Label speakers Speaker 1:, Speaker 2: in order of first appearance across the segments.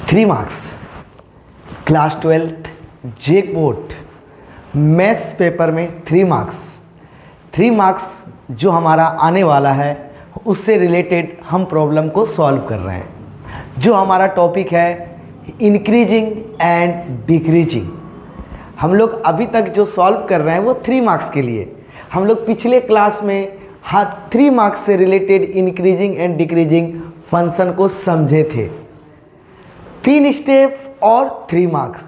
Speaker 1: 3 marks class 12th जेक board maths paper में 3 marks जो हमारा आने वाला है उससे रिलेटेड हम प्रॉब्लम को सॉल्व कर रहे हैं। जो हमारा टॉपिक है इंक्रीजिंग एंड डिक्रीजिंग। हम लोग अभी तक जो सॉल्व कर रहे हैं वो 3 मार्क्स के लिए। हम लोग पिछले क्लास में 3 मार्क्स से related increasing and decreasing function को समझे थे। 3 स्टेप और 3 मार्क्स,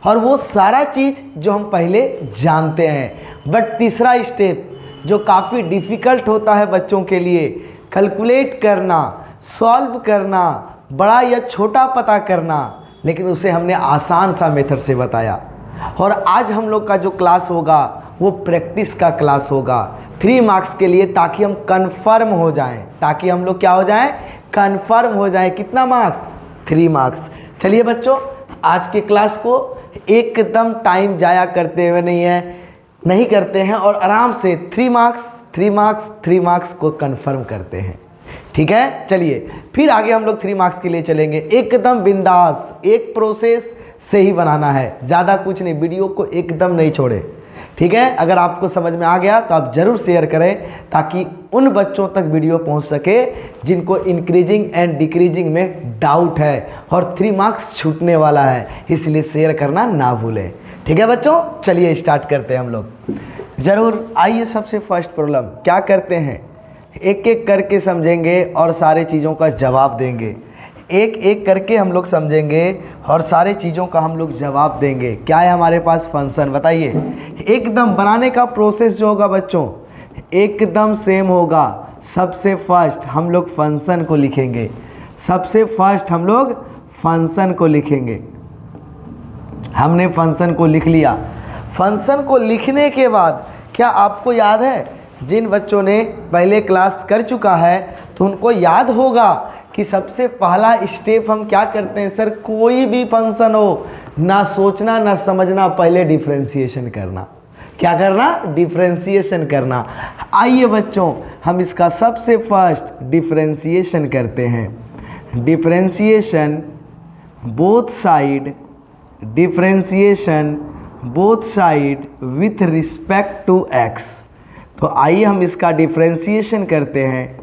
Speaker 1: और वो सारा चीज़ जो हम पहले जानते हैं। बट तीसरा स्टेप जो काफ़ी डिफ़िकल्ट होता है बच्चों के लिए, कैलकुलेट करना, सॉल्व करना, बड़ा या छोटा पता करना, लेकिन उसे हमने आसान सा मेथड से बताया। और आज हम लोग का जो क्लास होगा वो प्रैक्टिस का क्लास होगा 3 मार्क्स के लिए, ताकि हम कंफर्म हो जाएं, ताकि हम लोग क्या हो जाएं, कंफर्म हो जाएं। कितना मार्क्स? 3 मार्क्स। चलिए बच्चों, आज के क्लास को एकदम टाइम जाया करते हुए नहीं करते हैं और आराम से 3 मार्क्स को कंफर्म करते हैं। ठीक है, चलिए फिर आगे हम लोग 3 मार्क्स के लिए चलेंगे एकदम बिंदास। एक प्रोसेस से ही बनाना है, ज़्यादा कुछ नहीं, वीडियो को एकदम नहीं छोड़े। ठीक है, अगर आपको समझ में आ गया तो आप ज़रूर शेयर करें, ताकि उन बच्चों तक वीडियो पहुंच सके जिनको इंक्रीजिंग एंड डिक्रीजिंग में डाउट है और 3 मार्क्स छूटने वाला है, इसलिए शेयर करना ना भूलें। ठीक है बच्चों, चलिए स्टार्ट करते हैं हम लोग। ज़रूर आइए, सबसे फर्स्ट प्रॉब्लम क्या करते हैं, एक एक करके समझेंगे और सारे चीज़ों का जवाब देंगे। एक एक करके हम लोग समझेंगे और सारे चीज़ों का हम लोग जवाब देंगे। क्या है हमारे पास फंक्शन, बताइए। एकदम बनाने का प्रोसेस जो होगा बच्चों एकदम सेम होगा। सबसे फर्स्ट हम लोग फंक्शन को लिखेंगे। सबसे फर्स्ट हम लोग फंक्शन को लिखेंगे। हमने फंक्शन को लिख लिया। फंक्शन को लिखने के बाद क्या आपको याद है, जिन बच्चों ने पहले क्लास कर चुका है तो उनको याद होगा कि सबसे पहला स्टेप हम क्या करते हैं सर, कोई भी फंक्शन हो, ना सोचना ना समझना, पहले डिफरेंशिएशन करना। क्या करना? डिफरेंशिएशन करना। आइए बच्चों, हम इसका सबसे फर्स्ट डिफरेंशिएशन करते हैं। Differentiation both side with respect to x. तो आइए हम इसका डिफरेंशिएशन करते हैं।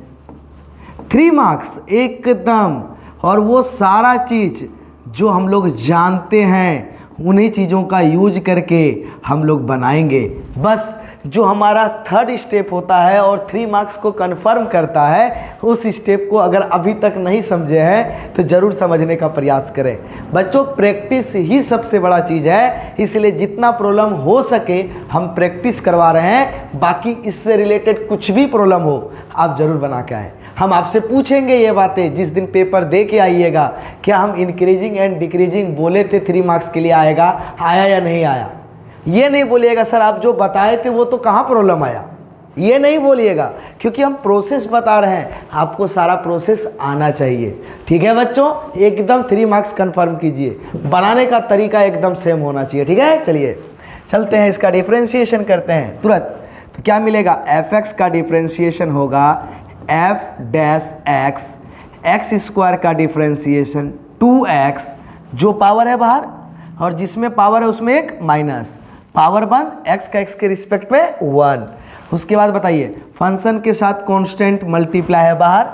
Speaker 1: 3 मार्क्स एकदम, और वो सारा चीज़ जो हम लोग जानते हैं उन्हीं चीज़ों का यूज करके हम लोग बनाएंगे। बस जो हमारा थर्ड स्टेप होता है और 3 मार्क्स को कंफर्म करता है, उस स्टेप को अगर अभी तक नहीं समझे हैं तो ज़रूर समझने का प्रयास करें। बच्चों, प्रैक्टिस ही सबसे बड़ा चीज़ है, इसलिए जितना प्रॉब्लम हो सके हम प्रैक्टिस करवा रहे हैं। बाकी इससे रिलेटेड कुछ भी प्रॉब्लम हो आप ज़रूर बना के आएँ। हम आपसे पूछेंगे ये बातें जिस दिन पेपर दे के आइएगा, क्या हम इंक्रीजिंग एंड डिक्रीजिंग बोले थे 3 मार्क्स के लिए आएगा, आया या नहीं आया। ये नहीं बोलिएगा सर आप जो बताए थे वो तो कहाँ प्रॉब्लम आया, ये नहीं बोलिएगा, क्योंकि हम प्रोसेस बता रहे हैं, आपको सारा प्रोसेस आना चाहिए। ठीक है बच्चों, एकदम 3 मार्क्स कंफर्म कीजिए। बनाने का तरीका एकदम सेम होना चाहिए। ठीक है, चलिए चलते हैं, इसका डिफ्रेंशिएशन करते हैं तुरंत। तो क्या मिलेगा, fx का डिफ्रेंशिएशन होगा f डैश x स्क्वायर का डिफ्रेंशिएशन 2x, जो पावर है बाहर और जिसमें पावर है उसमें एक माइनस, पावर 1, x का x के रिस्पेक्ट में 1। उसके बाद बताइए, फंक्शन के साथ कांस्टेंट मल्टीप्लाई है बाहर,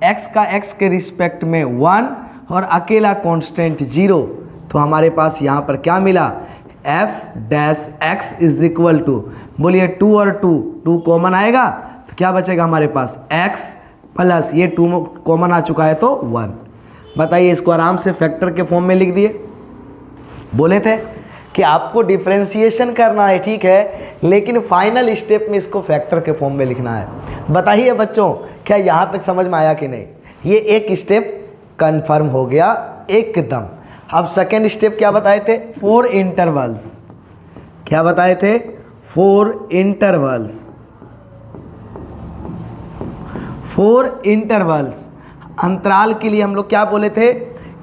Speaker 1: x का x के रिस्पेक्ट में 1 और अकेला कांस्टेंट 0। तो हमारे पास यहाँ पर क्या मिला, f dash x is equal to, बोलिए 2 और 2 कॉमन आएगा तो क्या बचेगा हमारे पास, x प्लस ये 2 कॉमन आ चुका है तो 1। बताइए, इसको आराम से फैक्टर के फॉर्म में लिख दिए। बोले थे कि आपको डिफरेंशिएशन करना है, ठीक है, लेकिन फाइनल स्टेप में इसको फैक्टर के फॉर्म में लिखना है। बताइए बच्चों, क्या यहाँ तक समझ में आया कि नहीं। ये एक स्टेप कंफर्म हो गया एकदम। अब सेकेंड स्टेप क्या बताए थे, 4 इंटरवल्स। क्या बताए थे, 4 इंटरवल्स। 4 इंटरवल्स अंतराल के लिए हम लोग क्या बोले थे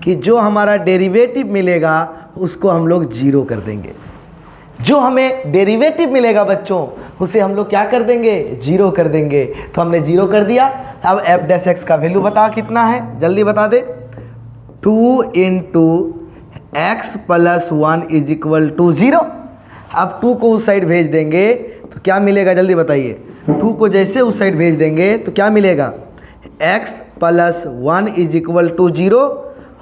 Speaker 1: कि जो हमारा डेरिवेटिव मिलेगा उसको हम लोग 0 कर देंगे। जो हमें डेरिवेटिव मिलेगा बच्चों उसे हम लोग क्या कर देंगे, 0 कर देंगे। तो हमने 0 कर दिया। अब f डैश एक्स का वैल्यू बता कितना है, जल्दी बता दे। 2 into x plus 1 is equal to 0। अब 2 को उस साइड भेज देंगे तो क्या मिलेगा, जल्दी बताइए। 2 को जैसे उस साइड भेज देंगे तो क्या मिलेगा, x plus 1 is equal to 0,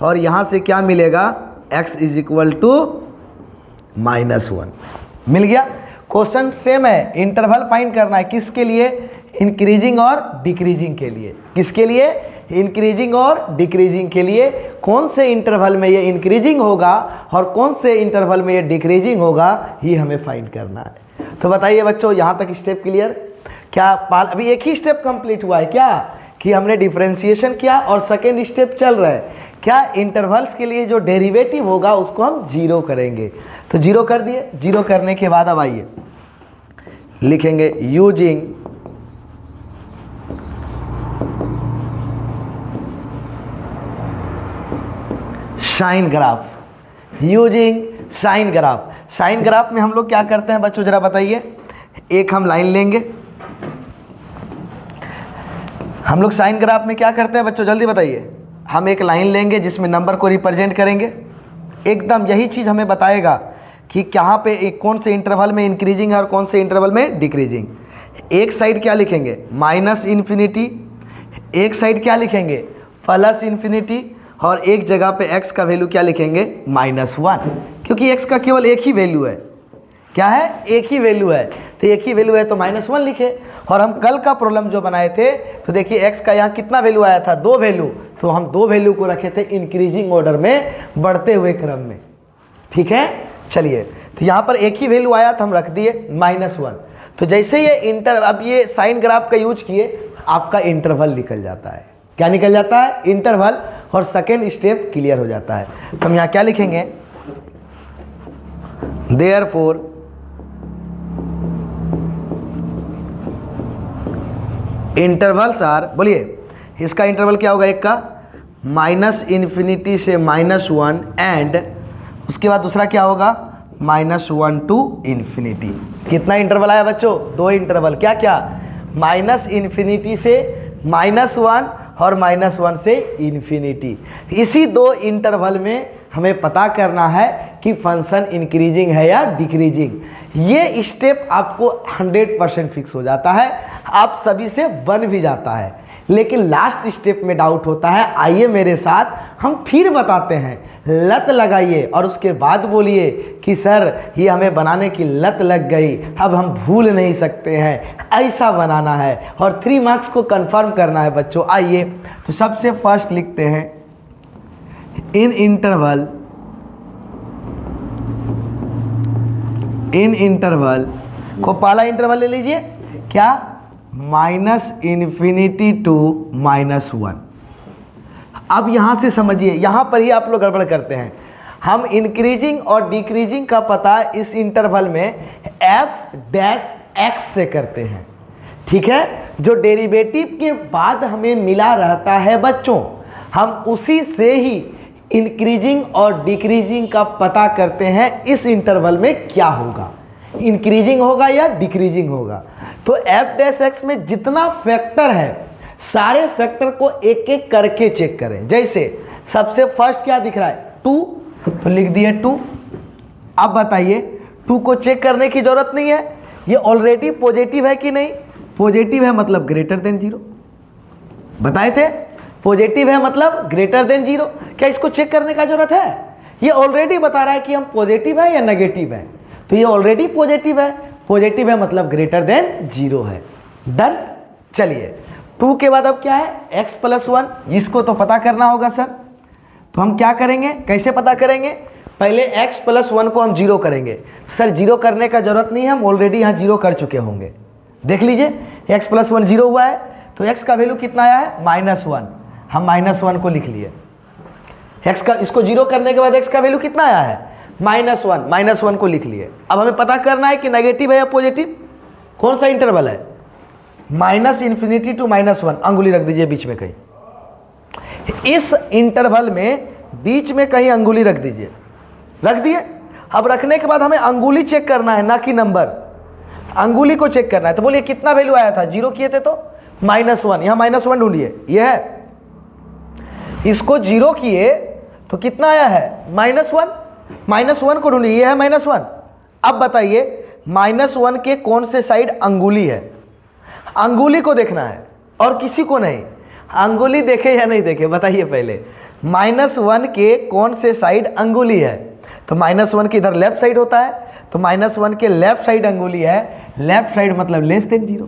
Speaker 1: और यहाँ से क्या मिलेगा, x इज इक्वल टू -1। मिल गया। क्वेश्चन सेम है, इंटरवल फाइंड करना है, किसके लिए, इंक्रीजिंग और डिक्रीजिंग के लिए। किसके लिए, इंक्रीजिंग और डिक्रीजिंग के लिए। कौन से इंटरवल में ये इंक्रीजिंग होगा और कौन से इंटरवल में ये डिक्रीजिंग होगा, ये हमें फाइंड करना है। तो बताइए बच्चों, यहाँ तक स्टेप क्लियर। क्या अभी एक ही स्टेप कंप्लीट हुआ है क्या, कि हमने डिफरेंशिएशन किया और सेकेंड स्टेप चल रहा है। क्या इंटरवल्स के लिए जो डेरिवेटिव होगा उसको हम 0 करेंगे, तो 0 कर दिए। 0 करने के बाद अब आइए लिखेंगे using sine graph. Using sine graph. Sine graph में हम लोग क्या करते हैं बच्चों, जरा बताइए। एक हम लाइन लेंगे, हम लोग साइन ग्राफ में क्या करते हैं बच्चों, जल्दी बताइए। हम एक लाइन लेंगे जिसमें नंबर को रिप्रेजेंट करेंगे। एकदम यही चीज़ हमें बताएगा कि कहाँ पे कौन से इंटरवल में इंक्रीजिंग है और कौन से इंटरवल में डिक्रीजिंग। एक साइड क्या लिखेंगे, माइनस इन्फिनिटी, एक साइड क्या लिखेंगे, प्लस इन्फिनिटी, और एक जगह पे x का वैल्यू क्या लिखेंगे, -1, क्योंकि x का केवल एक ही वैल्यू है। क्या है, एक ही वैल्यू है, तो एक ही वैल्यू है तो -1 लिखे। और हम कल का प्रॉब्लम जो बनाए थे तो देखिए x का यहाँ कितना वैल्यू आया था, 2 वैल्यू, तो हम 2 वैल्यू को रखे थे इंक्रीजिंग ऑर्डर में, बढ़ते हुए क्रम में। ठीक है, चलिए, तो यहाँ पर एक ही वैल्यू आया तो हम रख दिए -1। तो जैसे ये अब ये साइन ग्राफ का यूज किए, आपका इंटरवल निकल जाता है। क्या निकल जाता है, इंटरवल, और सेकेंड स्टेप क्लियर हो जाता है। तो हम यहाँ क्या लिखेंगे, देयरफॉर इंटरवल्स आर, बोलिए इसका इंटरवल क्या होगा, एक का -इन्फिनिटी से -1, एंड उसके बाद दूसरा क्या होगा, -1 टू इन्फिनिटी। कितना इंटरवल आया बच्चों, 2 इंटरवल। क्या क्या, -इन्फिनिटी से -1 और -1 से इन्फिनिटी। इसी 2 इंटरवल में हमें पता करना है कि फंक्शन इंक्रीजिंग है या डिक्रीजिंग। ये स्टेप आपको 100% फिक्स हो जाता है, आप सभी से बन भी जाता है। लेकिन लास्ट स्टेप में डाउट होता है। आइए मेरे साथ, हम फिर बताते हैं। लत लगाइए और उसके बाद बोलिए कि सर ये हमें बनाने की लत लग गई, अब हम भूल नहीं सकते हैं, ऐसा बनाना है और 3 मार्क्स को कंफर्म करना है बच्चों। आइए, तो सबसे फर्स्ट लिखते हैं इन इंटरवल को, पहला इंटरवल ले लीजिए, क्या, -इन्फिनिटी टू -1। अब यहां से समझिए, यहां पर ही आप लोग गड़बड़ करते हैं। हम इंक्रीजिंग और डिक्रीजिंग का पता इस इंटरवल में f' से करते हैं। ठीक है, जो डेरिवेटिव के बाद हमें मिला रहता है बच्चों, हम उसी से ही इंक्रीजिंग और डिक्रीजिंग का पता करते हैं इस इंटरवल में क्या होगा, इंक्रीजिंग होगा या डिक्रीजिंग होगा। तो f' में जितना फैक्टर है, सारे फैक्टर को एक एक करके चेक करें। जैसे सबसे फर्स्ट क्या दिख रहा है, 2, तो लिख दिए 2। अब बताइए, 2 को चेक करने की जरूरत नहीं है, ये ऑलरेडी पॉजिटिव है कि नहीं, पॉजिटिव है मतलब ग्रेटर देन 0। बताए थे, पॉजिटिव है मतलब ग्रेटर देन 0। क्या इसको चेक करने का जरूरत है, ये ऑलरेडी बता रहा है कि हम पॉजिटिव है या नेगेटिव है, तो ये ऑलरेडी पॉजिटिव है, पॉजिटिव है मतलब ग्रेटर देन 0 है। डन। चलिए, 2 के बाद अब क्या है, x + 1, इसको तो पता करना होगा सर। तो हम क्या करेंगे, कैसे पता करेंगे, पहले x + 1 को हम 0 करेंगे। सर 0 करने का जरूरत नहीं है, हम ऑलरेडी यहाँ 0 कर चुके होंगे। देख लीजिए, x + 1 0 हुआ है, तो x का वैल्यू कितना आया है, -1। हम -1 को लिख लिए। x का, इसको 0 करने के बाद x का वैल्यू कितना आया है, -1, -1 को लिख लिए। अब हमें पता करना है कि नेगेटिव है या पॉजिटिव, कौन सा इंटरवल है, -इन्फिनिटी टू -1। अंगुली रख दीजिए बीच में कहीं, इस इंटरवल में बीच में कहीं अंगुली रख दीजिए। रख दिए। अब रखने के बाद हमें अंगुली चेक करना है, ना कि नंबर, अंगुली को चेक करना है। तो बोलिए कितना वैल्यू आया था, 0 किए थे तो -1, यहां -1 ढूंढिए, ये है। इसको 0 किए तो कितना आया है -1। -1 को ढूंढिए, ये है -1। अब बताइए -1 के कौन से साइड अंगुली है, अंगुली को देखना है और किसी को नहीं। अंगुली देखे या नहीं देखे बताइए पहले। -1 के कौन से साइड अंगुली है, तो -1 के इधर लेफ्ट साइड होता है, तो -1 के लेफ्ट साइड अंगुली है। लेफ्ट साइड मतलब लेस देन 0,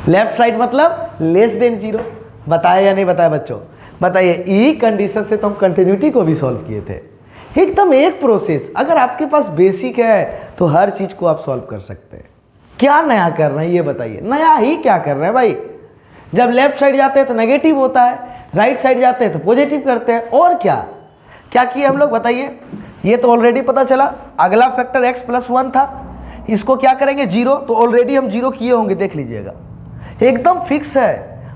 Speaker 1: लेफ्ट साइड मतलब लेस देन 0। बताया या नहीं बताया बच्चों, बताइए। ई कंडीशन से तो हम कंटिन्यूटी को भी सॉल्व किए थे, एकदम एक प्रोसेस। अगर आपके पास बेसिक है तो हर चीज को आप सॉल्व कर सकते हैं। क्या नया कर रहे हैं ये बताइए, नया ही क्या कर रहे हैं भाई। जब लेफ्ट साइड जाते हैं तो नेगेटिव होता है, राइट साइड जाते हैं तो पॉजिटिव करते हैं, और क्या क्या किए हम लोग बताइए। ये तो ऑलरेडी पता चला, अगला फैक्टर x + 1 था, इसको क्या करेंगे 0, तो ऑलरेडी हम 0 किए होंगे, देख लीजिएगा एकदम फिक्स है,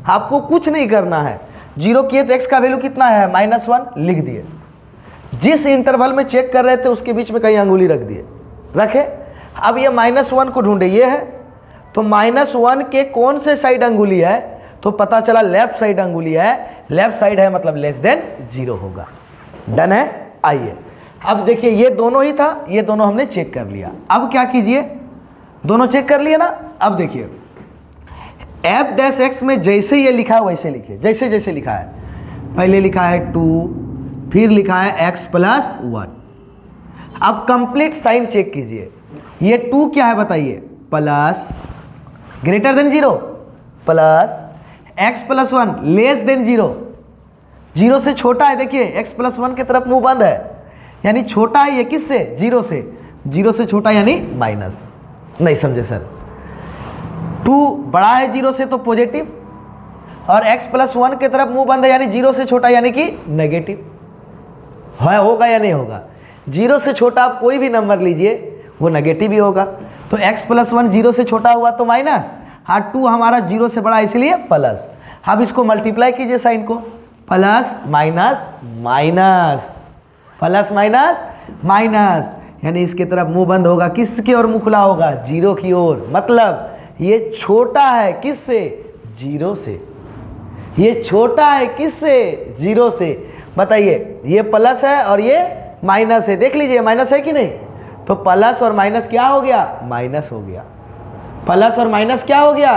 Speaker 1: आपको कुछ नहीं करना है। 0 किए तो x का वैल्यू कितना है -1, लिख दिए। जिस इंटरवल में चेक कर रहे थे उसके बीच में कहीं अंगुली रख दिए, रखे। अब ये -1 को ढूंढे, ये है, तो -1 के कौन से साइड अंगुली है, तो पता चला लेफ्ट साइड अंगुली है। लेफ्ट साइड है मतलब लेस देन 0 होगा। डन है। आइए अब देखिए, ये दोनों ही था, ये दोनों हमने चेक कर लिया। अब क्या कीजिए, दोनों चेक कर लिए ना। अब देखिए f' में जैसे ये लिखा है वैसे लिखिए, जैसे जैसे लिखा है। पहले लिखा है 2, फिर लिखा है x + 1। अब कंप्लीट साइन चेक कीजिए। ये 2 क्या है बताइए, plus greater than 0, plus x + 1 less than 0, 0 से छोटा है। देखिए x + 1 की तरफ मुंह बंद है, यानी छोटा है ये किससे, 0 से। 0 से छोटा यानी माइनस। नहीं समझे सर, 2 बड़ा है 0 से तो पॉजिटिव, और x + 1 की तरफ मुंह बंद है यानी 0 से छोटा यानी कि नेगेटिव है। होगा या नहीं होगा, 0 से छोटा आप कोई भी नंबर लीजिए वो नेगेटिव ही होगा। तो x + 1 0 से छोटा हुआ तो माइनस, हाँ 2 हमारा 0 से बड़ा इसलिए प्लस। अब इसको मल्टीप्लाई कीजिए साइन को, plus minus minus, plus minus minus, यानी इसके तरफ मुंह बंद होगा, किसकी ओर मुंह खुला होगा, 0 की ओर। मतलब ये छोटा है किससे, 0 से। ये छोटा है किससे, 0 से। बताइए, ये प्लस है और ये माइनस है, देख लीजिए माइनस है कि नहीं। तो प्लस और माइनस क्या हो गया, माइनस हो गया। प्लस और माइनस क्या हो गया,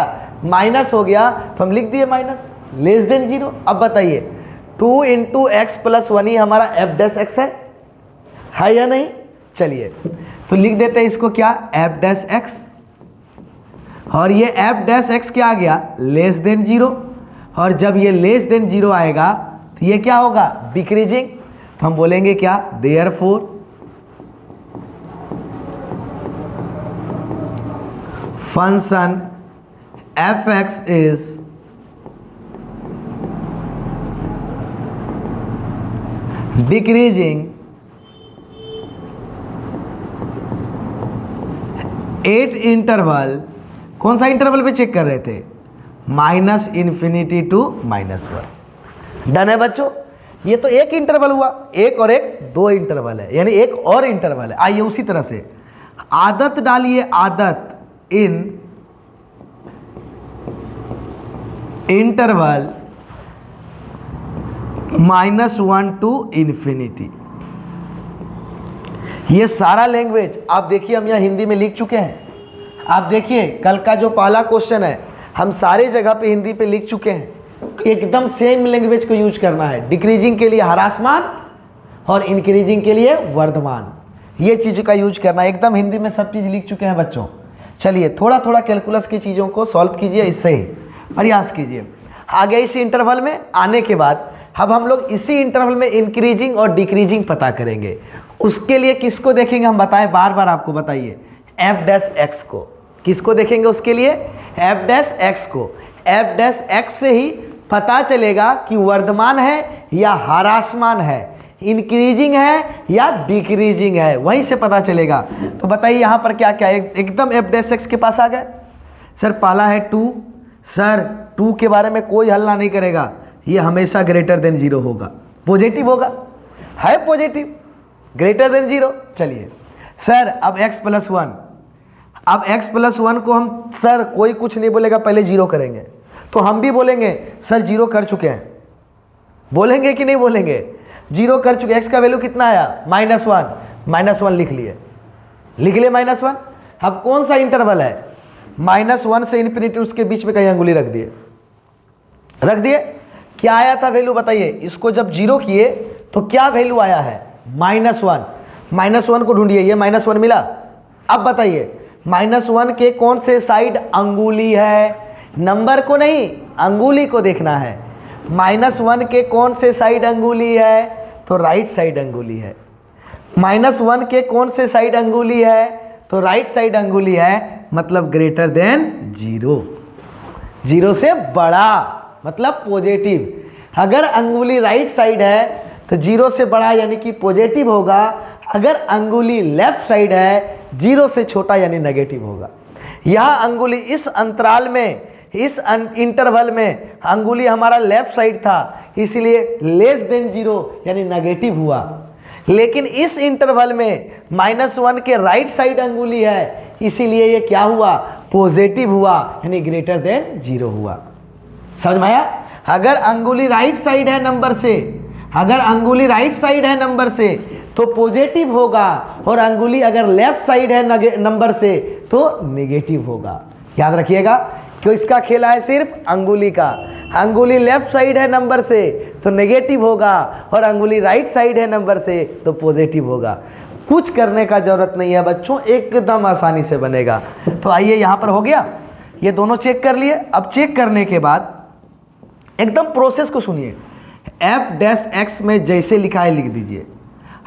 Speaker 1: माइनस हो गया, तो हम लिख दिए माइनस, लेस देन 0। अब बताइए 2 × x + 1 ही हमारा f' है या नहीं। चलिए तो लिख देते हैं इसको क्या, f', और ये f' क्या आ गया, लेस देन 0। और जब ये लेस देन 0 आएगा तो ये क्या होगा, डिक्रीजिंग। तो हम बोलेंगे क्या, therefore function f(x) is decreasing at interval. कौन सा इंटरवल पे चेक कर रहे थे, -∞ टू -1। डन है बच्चों। ये तो एक इंटरवल हुआ, एक और एक 2 इंटरवल है, यानी एक और इंटरवल है। आइए उसी तरह से आदत डालिए, आदत इन इंटरवल -1 टू ∞। ये सारा लैंग्वेज आप देखिए, हम यहाँ हिंदी में लिख चुके हैं। आप देखिए कल का जो पहला क्वेश्चन है, हम सारे जगह पे हिंदी पे लिख चुके हैं। एकदम सेम लैंग्वेज को यूज करना है। डिक्रीजिंग के लिए ह्रासमान और इंक्रीजिंग के लिए वर्धमान, ये चीज़ का यूज करना है। एकदम हिंदी में सब चीज़ लिख चुके हैं बच्चों। चलिए थोड़ा थोड़ा कैलकुलस की चीज़ों को सॉल्व कीजिए, इससे ही प्रयास कीजिए। आगे इसी इंटरवल में आने के बाद अब हम लोग इसी इंटरवल में इंक्रीजिंग और डिक्रीजिंग पता करेंगे। उसके लिए किसको देखेंगे हम बताएं, बार बार आपको बताइए, f'(x) को। किसको देखेंगे उसके लिए, f'(x) को। f'(x) से ही पता चलेगा कि वर्धमान है या ह्रासमान है, इंक्रीजिंग है या डिक्रीजिंग है, वहीं से पता चलेगा। तो बताइए यहाँ पर क्या क्या, एकदम f'(x) के पास आ गए। सर पहला है 2, सर 2 के बारे में कोई हल्ला नहीं करेगा, ये हमेशा ग्रेटर देन 0 होगा, पॉजिटिव होगा, है पॉजिटिव, ग्रेटर देन 0। चलिए सर अब x + 1, अब x + 1 को हम, सर कोई कुछ नहीं बोलेगा, पहले 0 करेंगे। तो हम भी बोलेंगे सर 0 कर चुके हैं, बोलेंगे कि नहीं बोलेंगे। जीरो कर चुके, एक्स का वैल्यू कितना आया -1, -1 लिख लिए -1। अब कौन सा इंटरवल है, -1 से इन्फिनिटी, उसके बीच में कहीं अंगुली रख दिए। क्या आया था वैल्यू बताइए, इसको जब जीरो किए तो क्या वैल्यू आया है -1 को ढूंढिए, ये -1 मिला। अब बताइए -1 के कौन से साइड अंगुली है, नंबर को नहीं अंगुली को देखना है। -1 के कौन से साइड अंगुली है, तो राइट साइड अंगुली है। -1 के कौन से साइड अंगुली है, तो राइट साइड अंगुली है, मतलब ग्रेटर देन 0, 0 से बड़ा मतलब पॉजिटिव। अगर अंगुली राइट साइड है तो 0 से बड़ा यानी कि पॉजिटिव होगा, अगर अंगुली लेफ्ट साइड है 0 से छोटा यानी नेगेटिव होगा। यह अंगुली इस अंतराल में, इस इंटरवल में अंगुली हमारा लेफ्ट साइड था, इसलिए लेस देन 0 यानी नेगेटिव हुआ। लेकिन इस इंटरवल में -1 के राइट साइड अंगुली है, इसीलिए ये क्या हुआ, पॉजिटिव हुआ यानी ग्रेटर देन 0 हुआ। समझ में आया? अगर अंगुली राइट साइड है नंबर से, अगर अंगुली राइट साइड है नंबर से तो पॉजिटिव होगा, और अंगुली अगर लेफ्ट साइड है नंबर से तो नेगेटिव होगा। याद रखिएगा, क्यों इसका खेला है सिर्फ अंगुली का। अंगुली लेफ्ट साइड है नंबर से तो नेगेटिव होगा, और अंगुली राइट साइड है नंबर से तो पॉजिटिव होगा। कुछ करने का जरूरत नहीं है बच्चों, एकदम आसानी से बनेगा। तो आइए यहाँ पर हो गया, ये दोनों चेक कर लिए। अब चेक करने के बाद एकदम प्रोसेस को सुनिए। f' में जैसे लिखा है लिख दीजिए।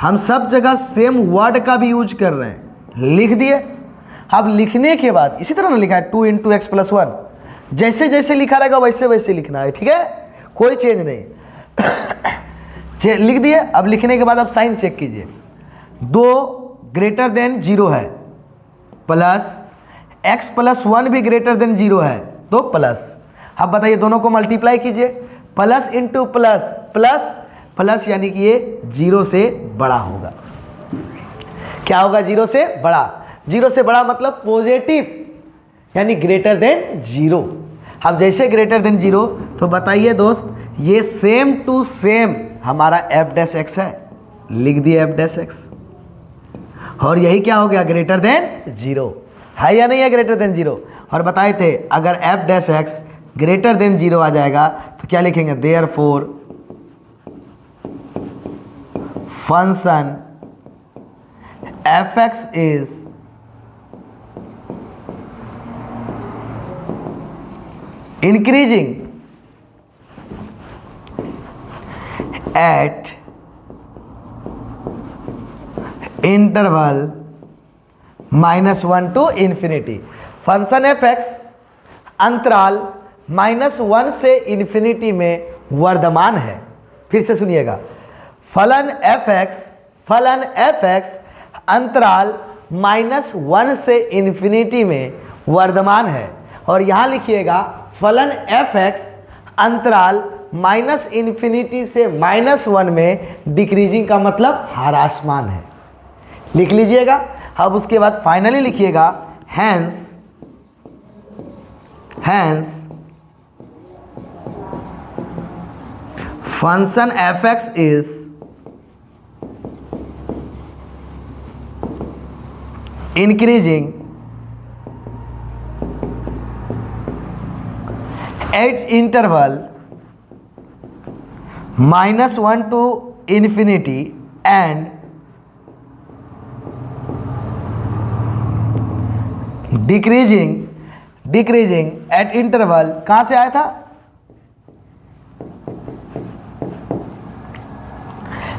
Speaker 1: हम सब जगह सेम वर्ड का भी यूज कर रहे हैं, लिख दिए। अब लिखने के बाद इसी तरह ना लिखा है 2 × x + 1, जैसे जैसे लिखा रहेगा वैसे वैसे लिखना है, ठीक है, कोई चेंज नहीं। लिख दिए। अब लिखने के बाद आप साइन चेक कीजिए। 2 ग्रेटर देन 0 है, प्लस x + 1 भी ग्रेटर देन 0 है तो प्लस। अब बताइए दोनों को मल्टीप्लाई कीजिए, plus into plus, plus plus यानी कि ये 0 से बड़ा होगा। क्या होगा, 0 से बड़ा। 0 से बड़ा मतलब पॉजिटिव यानी ग्रेटर देन 0। अब जैसे ग्रेटर देन 0 तो बताइए दोस्त, ये सेम टू सेम हमारा f' है, लिख दिए f', और यही क्या हो गया, ग्रेटर देन 0 है या नहीं है, ग्रेटर देन 0। और बताए थे अगर f' ग्रेटर देन 0 आ जाएगा तो क्या लिखेंगे, therefore function f(x) is increasing at interval -1 to ∞। Function f(x) अंतराल -1 से इन्फिनिटी में वर्धमान है। फिर से सुनिएगा, फलन f(x) अंतराल -1 से इन्फिनिटी में वर्धमान है। और यहां लिखिएगा फलन f(x) अंतराल -∞ से -1 में डिक्रीजिंग का मतलब ह्रासमान है, लिख लीजिएगा। अब उसके बाद फाइनली लिखिएगा hence function f(x) is increasing at interval -1 to ∞ and decreasing at interval, कहां से आया था,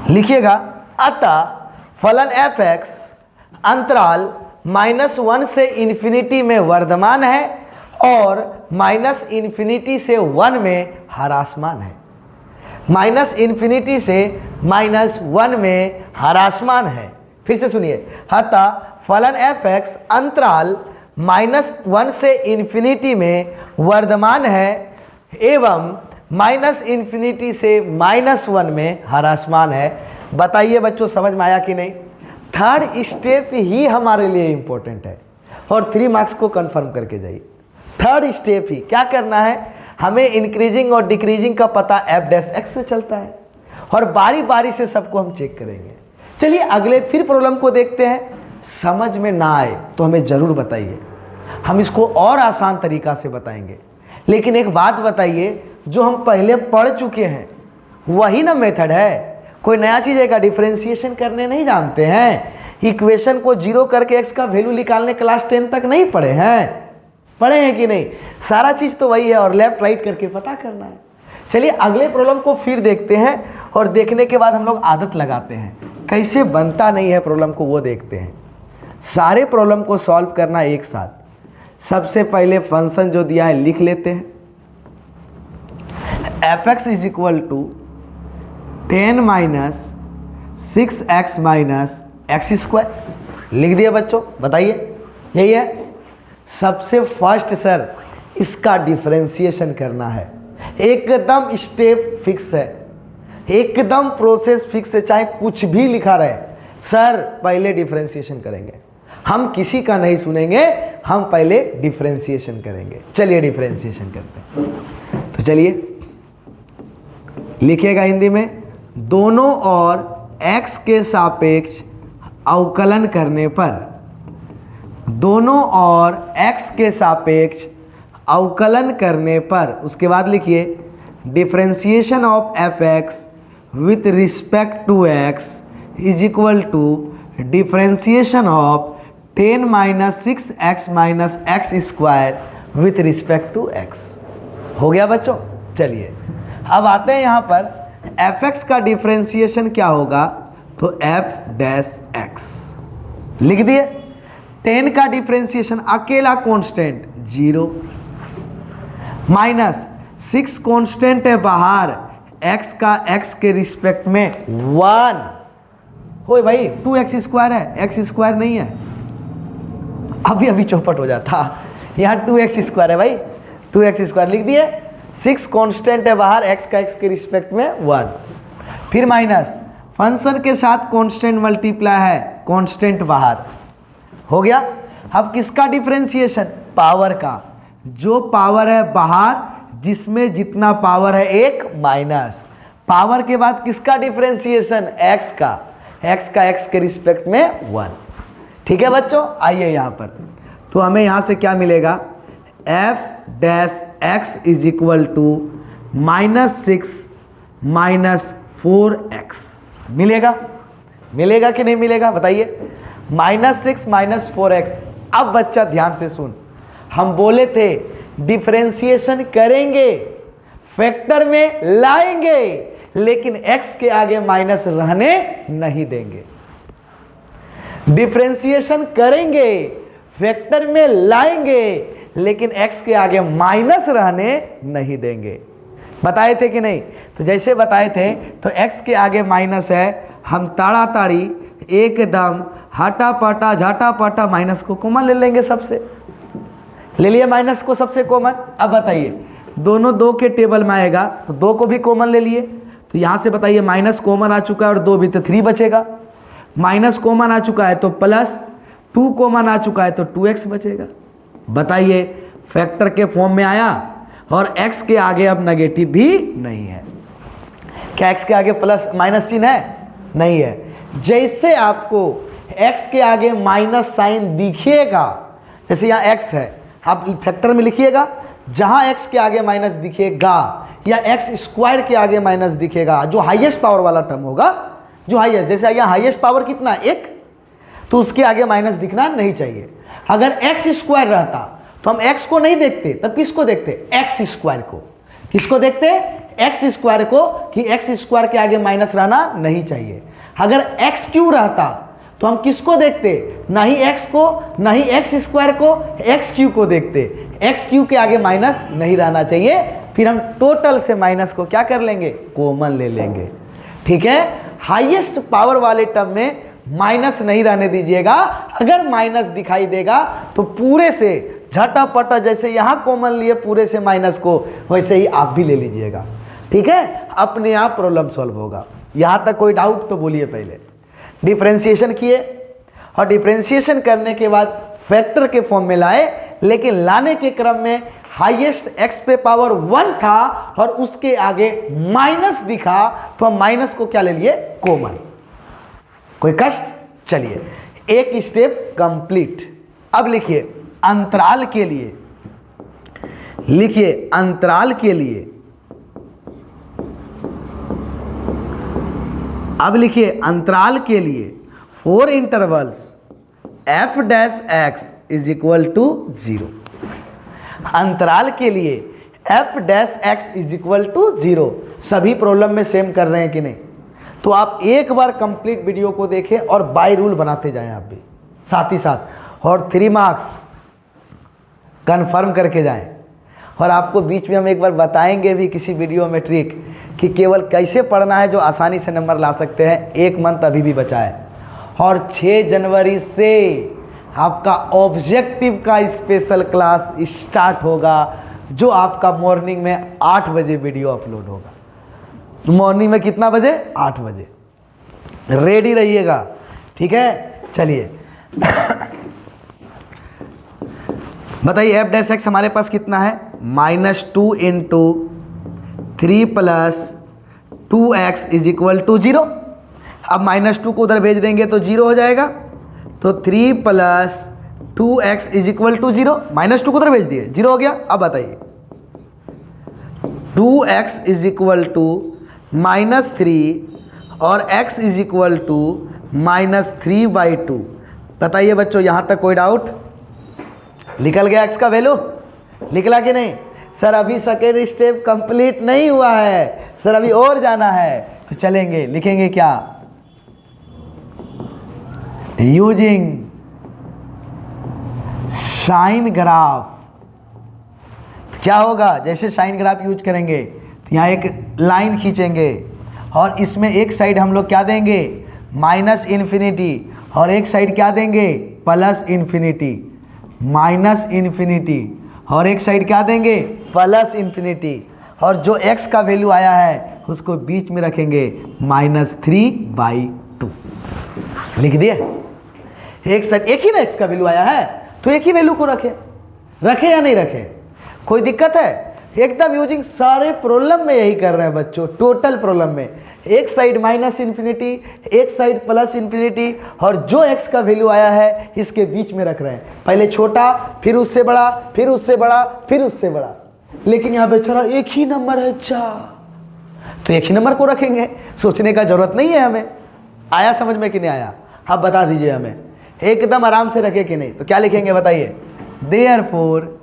Speaker 1: लिखिएगा। अतः फलन f(x) अंतराल -1 से इन्फिनिटी में वर्धमान है और -∞ से 1 में ह्रासमान है। -∞ से -1 में ह्रासमान है। फिर से सुनिए, अतः फलन f(x) अंतराल -1 से इन्फिनिटी में वर्धमान है एवं -∞ से -1 में ह्रासमान है। बताइए बच्चों समझ में आया कि नहीं। थर्ड स्टेप ही हमारे लिए इंपॉर्टेंट है, और 3 मार्क्स को कंफर्म करके जाइए। थर्ड स्टेप ही क्या करना है, हमें इंक्रीजिंग और डिक्रीजिंग का पता f'(x) से चलता है, और बारी बारी से सबको हम चेक करेंगे। चलिए अगले फिर प्रॉब्लम को देखते हैं। समझ में ना आए तो हमें ज़रूर बताइए, हम इसको और आसान तरीका से बताएंगे। लेकिन एक बात बताइए, जो हम पहले पढ़ चुके हैं वही ना मेथड है, कोई नया चीज़ है क्या? डिफरेंशिएशन करने नहीं जानते हैं? इक्वेशन को जीरो करके एक्स का वैल्यू निकालने क्लास 10 तक नहीं पढ़े हैं? पढ़े हैं कि नहीं? सारा चीज़ तो वही है, और लेफ्ट राइट करके पता करना है। चलिए अगले प्रॉब्लम को फिर देखते हैं, और देखने के बाद हम लोग आदत लगाते हैं, कैसे बनता नहीं है प्रॉब्लम को वो देखते हैं। सारे प्रॉब्लम को सॉल्व करना एक साथ। सबसे पहले फंक्शन जो दिया है लिख लेते हैं। f(x) is equal to 10 minus 6x minus x square लिख दिया बच्चों, बताइए यही है। सबसे फर्स्ट सर इसका डिफरेंशिएशन करना है, एकदम स्टेप फिक्स है, एकदम प्रोसेस फिक्स है, चाहे कुछ भी लिखा रहे सर पहले डिफरेंशिएशन करेंगे। हम किसी का नहीं सुनेंगे, हम पहले डिफरेंशिएशन करेंगे। चलिए डिफरेंशिएशन करते हैं। तो चलिए लिखिएगा हिंदी में, दोनों ओर x के सापेक्ष अवकलन करने पर, दोनों ओर x के सापेक्ष अवकलन करने पर, उसके बाद लिखिए differentiation of f(x) with respect to x is equal to differentiation of 10 minus 6x minus x square with respect to x। हो गया बच्चों। चलिए अब आते हैं यहाँ पर, f(x) का डिफरेंशिएशन क्या होगा? तो f' लिख दिए। 10 का डिफरेंशिएशन अकेला कांस्टेंट 0 माइनस 6 कांस्टेंट है बाहर, x का x के रिस्पेक्ट में 1। हो भाई 2x स्क्वायर है, x स्क्वायर नहीं है। अभी अभी चौपट हो जाता, यहाँ 2x स्क्वायर है भाई, 2x स्क्वायर लिख दिए। 6 कांस्टेंट है बाहर, x का x के रिस्पेक्ट में 1। फिर माइनस फंक्शन के साथ कांस्टेंट मल्टीप्लाई है, कांस्टेंट बाहर। हो गया। अब किसका डिफरेंशिएशन? पावर का। जो पावर है बाहर, जिसमें जितना पावर है एक माइनस, पावर के बाद किसका डिफरेंशिएशन? x का, x का x के रिस्पेक्ट में 1। ठीक है बच्चों, आइए यहाँ पर, तो हमें यहाँ से क्या मिलेगा? f' is equal to -6 minus 4x मिलेगा। मिलेगा कि नहीं मिलेगा बताइए? -6 माइनस 4x। अब बच्चा ध्यान से सुन, हम बोले थे डिफरेंशिएशन करेंगे, फैक्टर में लाएंगे, लेकिन x के आगे माइनस रहने नहीं देंगे। डिफरेंशिएशन करेंगे, फैक्टर में लाएंगे, लेकिन x के आगे माइनस रहने नहीं देंगे। बताए थे कि नहीं? तो जैसे बताए थे, तो x के आगे माइनस है, हम ताड़ाताड़ी एकदम हटापटा झाटापटा माइनस को कॉमन ले लेंगे। सबसे ले लिए माइनस को सबसे कॉमन। अब बताइए, दोनों 2 के टेबल में आएगा, तो 2 को भी कॉमन ले लिए, तो यहाँ से बताइए माइनस कॉमन आ चुका है और 2 भी, तो 3 बचेगा। माइनस कॉमन आ चुका है तो प्लस, 2 कॉमन आ चुका है तो 2x बचेगा। बताइए फैक्टर के फॉर्म में आया, और x के आगे अब नेगेटिव भी नहीं है। क्या x के आगे प्लस माइनस चिन्ह है? नहीं है। जैसे आपको x के आगे माइनस साइन दिखेगा, जैसे यहाँ x है, आप फैक्टर में लिखिएगा, जहाँ x के आगे माइनस दिखेगा या x स्क्वायर के आगे माइनस दिखेगा, जो हाईएस्ट पावर वाला टर्म होगा, जो हाईएस्ट, जैसे यहाँ हाईएस्ट पावर कितना 1, तो उसके आगे माइनस दिखना नहीं चाहिए। अगर x स्क्वायर रहता तो हम x को नहीं देखते, तब किसको देखते? x स्क्वायर को। किसको देखते? x स्क्वायर को, कि x स्क्वायर के आगे माइनस रहना नहीं चाहिए। अगर x क्यू रहता तो हम किसको देखते? ना ही x को, ना ही x स्क्वायर को, x क्यू को देखते। x क्यू के आगे माइनस नहीं रहना चाहिए। फिर हम टोटल से माइनस को क्या कर लेंगे? कॉमन ले लेंगे। ठीक है। हाईएस्ट पावर वाले टर्म में माइनस नहीं रहने दीजिएगा। अगर माइनस दिखाई देगा तो पूरे से झटापटा, जैसे यहाँ कॉमन लिए पूरे से माइनस को, वैसे ही आप भी ले लीजिएगा। ठीक है, अपने आप प्रॉब्लम सॉल्व होगा। यहाँ तक कोई डाउट तो बोलिए। पहले डिफरेंशिएशन किए, और डिफरेंशिएशन करने के बाद फैक्टर के फॉर्म में लाए, लेकिन लाने के क्रम में हाईएस्ट x पे पावर 1 था और उसके आगे माइनस दिखा तो हम माइनस को क्या ले लिए, कॉमन। कोई कष्ट? चलिए एक स्टेप कंप्लीट। अब लिखिए अंतराल के लिए, लिखिए अंतराल के लिए, अब लिखिए अंतराल के लिए 4 intervals f dash x is equal to 0। अंतराल के लिए f dash x is equal to 0। सभी प्रॉब्लम में सेम कर रहे हैं कि नहीं? तो आप एक बार कंप्लीट वीडियो को देखें और बाय रूल बनाते जाएं आप भी साथ ही साथ, और 3 मार्क्स कंफर्म करके जाएं। और आपको बीच में हम एक बार बताएंगे भी किसी वीडियो में ट्रिक कि केवल कैसे पढ़ना है जो आसानी से नंबर ला सकते हैं। 1 मंथ अभी भी बचा है और 6 जनवरी से आपका ऑब्जेक्टिव का स्पेशल क्लास स्टार्ट होगा, जो आपका मॉर्निंग में 8 बजे वीडियो अपलोड होगा। मॉर्निंग में कितना बजे? 8 बजे। रेडी रहिएगा, ठीक है। चलिए बताइए एफ डैश एक्स हमारे पास कितना है? -2 into 3 plus 2x is equal to 0। अब -2 को उधर भेज देंगे तो 0 हो जाएगा, तो 3 plus 2x is equal to 0। -2 को उधर भेज दिए, 0 हो गया। अब बताइए 2x इज इक्वल टू -3 और x इज इक्वल टू -3/2। बताइए बच्चों यहाँ तक कोई डाउट? निकल गया x का वैल्यू? निकला कि नहीं? सर अभी सेकेंड स्टेप कंप्लीट नहीं हुआ है सर, अभी और जाना है। तो चलेंगे, लिखेंगे क्या? Using sine graph. क्या होगा? जैसे साइन ग्राफ यूज करेंगे तो यहाँ एक लाइन खींचेंगे और इसमें एक साइड हम लोग क्या देंगे? -∞, और एक साइड क्या देंगे? +∞। -∞, और एक साइड क्या देंगे? +∞, और जो x का वैल्यू आया है उसको बीच में रखेंगे -3/2। लिख दिए? एक साइड एक ही ना x का वैल्यू आया है तो एक ही वैल्यू को रखे या नहीं रखे? कोई दिक्कत है? एकदम यूजिंग सारे प्रॉब्लम में यही कर रहे हैं बच्चों, टोटल प्रॉब्लम में। एक साइड -∞, एक साइड +∞, और जो x का वैल्यू आया है इसके बीच में रख रहे हैं। पहले छोटा, फिर उससे बड़ा, फिर उससे बड़ा, फिर उससे बड़ा। लेकिन यहाँ बेचारा एक ही नंबर है, अच्छा तो एक ही नंबर को रखेंगे, सोचने का जरूरत नहीं है हमें। आया समझ में कि नहीं आया? आप बता दीजिए हमें, एकदम आराम से रखे कि नहीं? तो क्या लिखेंगे बताइए? Therefore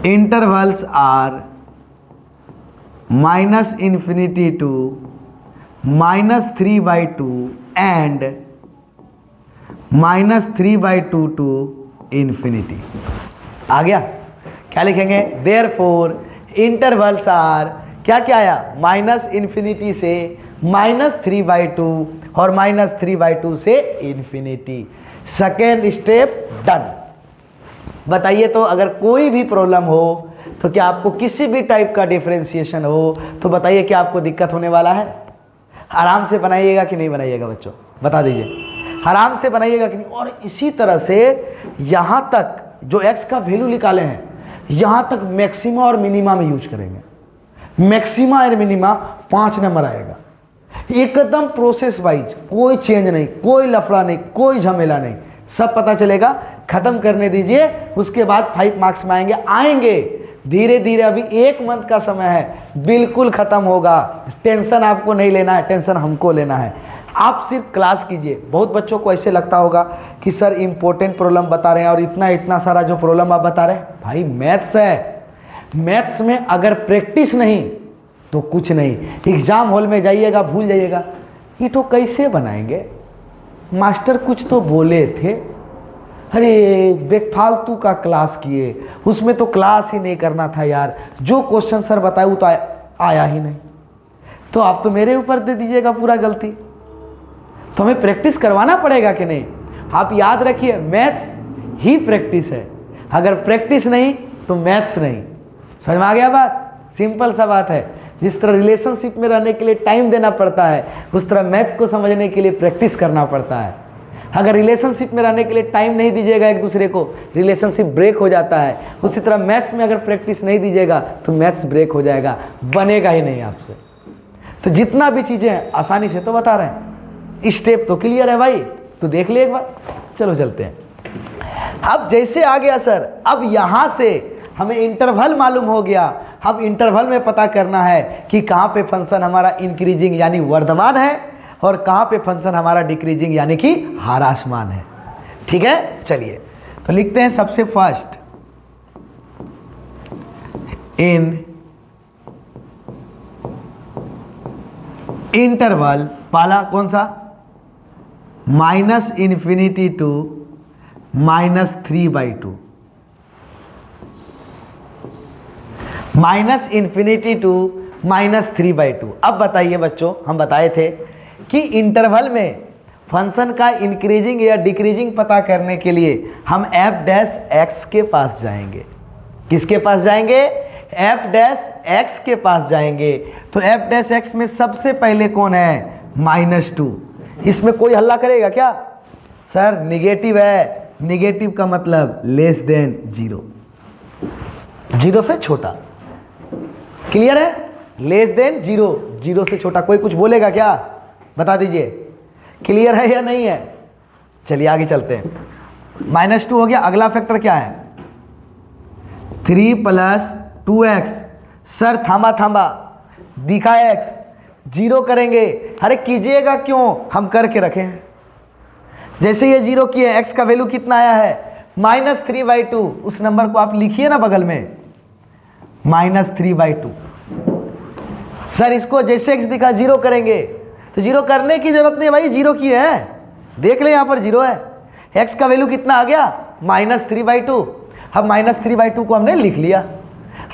Speaker 1: intervals are -∞ to -3/2 and -3/2 to ∞। आ गया? क्या लिखेंगे? therefore intervals are क्या क्या आया? -∞ से -3/2 और -3/2 से ∞। Second step done. बताइए तो अगर कोई भी प्रॉब्लम हो तो क्या आपको किसी भी टाइप का डिफरेंशिएशन हो तो बताइए क्या आपको दिक्कत होने वाला है? आराम से बनाइएगा कि नहीं बनाइएगा बच्चों? बता दीजिए, आराम से बनाइएगा कि नहीं? और इसी तरह से यहाँ तक जो x का वैल्यू निकाले हैं यहाँ तक मैक्सिमा और मिनिमा में यूज करेंगे। मैक्सिमा और मिनिमा 5 नंबर आएगा, एकदम प्रोसेस वाइज, कोई चेंज नहीं, कोई लफड़ा नहीं, कोई झमेला नहीं, सब पता चलेगा। खत्म करने दीजिए, उसके बाद 5 मार्क्स में आएंगे धीरे धीरे। अभी 1 मंथ का समय है, बिल्कुल खत्म होगा। टेंशन आपको नहीं लेना है, टेंशन हमको लेना है। आप सिर्फ क्लास कीजिए। बहुत बच्चों को ऐसे लगता होगा कि सर इंपॉर्टेंट प्रॉब्लम बता रहे हैं और इतना सारा जो प्रॉब्लम आप बता रहे हैं, भाई मैथ्स है। मैथ्स में अगर प्रैक्टिस नहीं तो कुछ नहीं। एग्जाम हॉल में जाइएगा, भूल जाइएगा ये तो कैसे बनाएंगे, मास्टर कुछ तो बोले थे, अरे बेफालतू का क्लास किए, उसमें तो क्लास ही नहीं करना था यार, जो क्वेश्चन सर बताए वो तो आया ही नहीं। तो आप तो मेरे ऊपर दे दीजिएगा पूरा गलती। तो हमें प्रैक्टिस करवाना पड़ेगा कि नहीं? आप याद रखिए, मैथ्स ही प्रैक्टिस है। अगर प्रैक्टिस नहीं तो मैथ्स नहीं। समझ में आ गया बात? सिंपल सा बात है। जिस तरह रिलेशनशिप में रहने के लिए टाइम देना पड़ता है, उस तरह मैथ्स को समझने के लिए प्रैक्टिस करना पड़ता है। अगर रिलेशनशिप में रहने के लिए टाइम नहीं दीजिएगा एक दूसरे को, रिलेशनशिप ब्रेक हो जाता है। उसी तरह मैथ्स में अगर प्रैक्टिस नहीं दीजिएगा तो मैथ्स ब्रेक हो जाएगा, बनेगा ही नहीं आपसे। तो जितना भी चीज़ें हैं आसानी से तो बता रहे हैं, स्टेप तो क्लियर है भाई, तो देख ले एक बार। चलो चलते हैं। अब जैसे आ गया सर, अब यहाँ से हमें इंटरवल मालूम हो गया। अब इंटरवल में पता करना है कि कहाँ पे फंक्शन हमारा इंक्रीजिंग यानी वर्धमान है और कहाँ पे फंक्शन हमारा डिक्रीजिंग यानी कि ह्रासमान है। ठीक है, चलिए तो लिखते हैं सबसे फर्स्ट, इन इंटरवल, पहला कौन सा, -∞ टू -3/2, -∞ टू -3/2। अब बताइए बच्चों, हम बताए थे कि इंटरवल में फंक्शन का इंक्रीजिंग या डिक्रीजिंग पता करने के लिए हम f' के पास जाएंगे। किसके पास जाएंगे, f' के पास जाएंगे। तो f' में सबसे पहले कौन है, -2। इसमें कोई हल्ला करेगा क्या, सर निगेटिव है, निगेटिव का मतलब लेस देन 0, 0 से छोटा। क्लियर है, लेस देन 0, 0 से छोटा। कोई कुछ बोलेगा क्या, बता दीजिए, क्लियर है या नहीं है। चलिए आगे चलते हैं। -2 हो गया, अगला फैक्टर क्या है, 3 + 2x। सर थामा दिखा x, 0 करेंगे। अरे कीजिएगा क्यों, हम करके रखे हैं। जैसे ये 0 किए, x का वैल्यू कितना आया है, -3/2। उस नंबर को आप लिखिए ना बगल में, -3/2। सर इसको जैसे x दिखा 0 करेंगे, तो 0 करने की जरूरत नहीं भाई, 0 किए हैं, देख ले यहाँ पर 0 है। x का वैल्यू कितना आ गया, -3/2। अब -3/2 को हमने लिख लिया।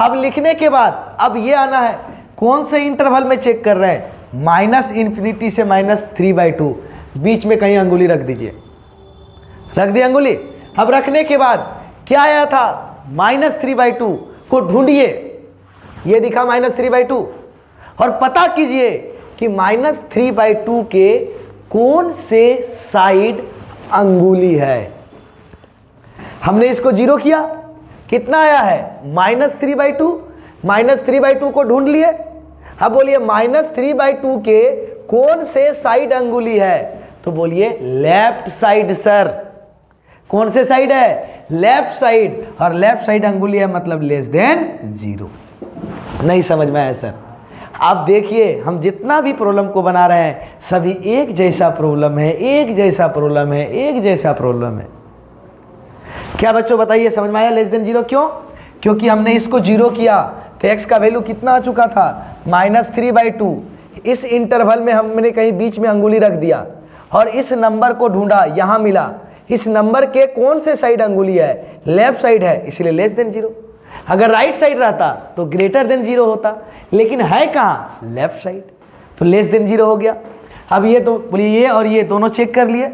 Speaker 1: अब लिखने के बाद अब ये आना है, कौन से इंटरवल में चेक कर रहे हैं, -∞ से -3/2, बीच में कहीं अंगुली रख दीजिए, रख दी अंगुली। अब रखने के बाद क्या आया था, -3/2 को ढूंढिए, ये दिखा -3/2, और पता कीजिए कि -3/2 के कौन से साइड अंगुली है। हमने इसको 0 किया, कितना आया है, -3/2। -3/2 को ढूंढ लिए। अब बोलिए -3/2 के कौन से साइड अंगुली है, तो बोलिए लेफ्ट साइड। सर कौन से साइड है, लेफ्ट साइड, और लेफ्ट साइड अंगुली है मतलब लेस देन 0। नहीं समझ में आया सर। आप देखिए, हम जितना भी प्रॉब्लम को बना रहे हैं सभी एक जैसा प्रॉब्लम है, एक जैसा प्रॉब्लम है, एक जैसा प्रॉब्लम है। क्या बच्चों बताइए, समझ में आया लेस देन 0 क्यों, क्योंकि हमने इसको 0 किया तो x का वैल्यू कितना आ चुका था, -3/2। इस इंटरवल में हमने कहीं बीच में अंगुली रख दिया और इस नंबर को ढूंढा, यहां मिला। इस नंबर के कौन से साइड अंगुली है, लेफ्ट साइड है, इसलिए लेस देन 0। अगर राइट साइड रहता तो ग्रेटर देन 0 होता, लेकिन है कहां, लेफ्ट साइड, तो लेस देन 0 हो गया। अब ये तो बोलिए, ये और ये दोनों चेक कर लिए।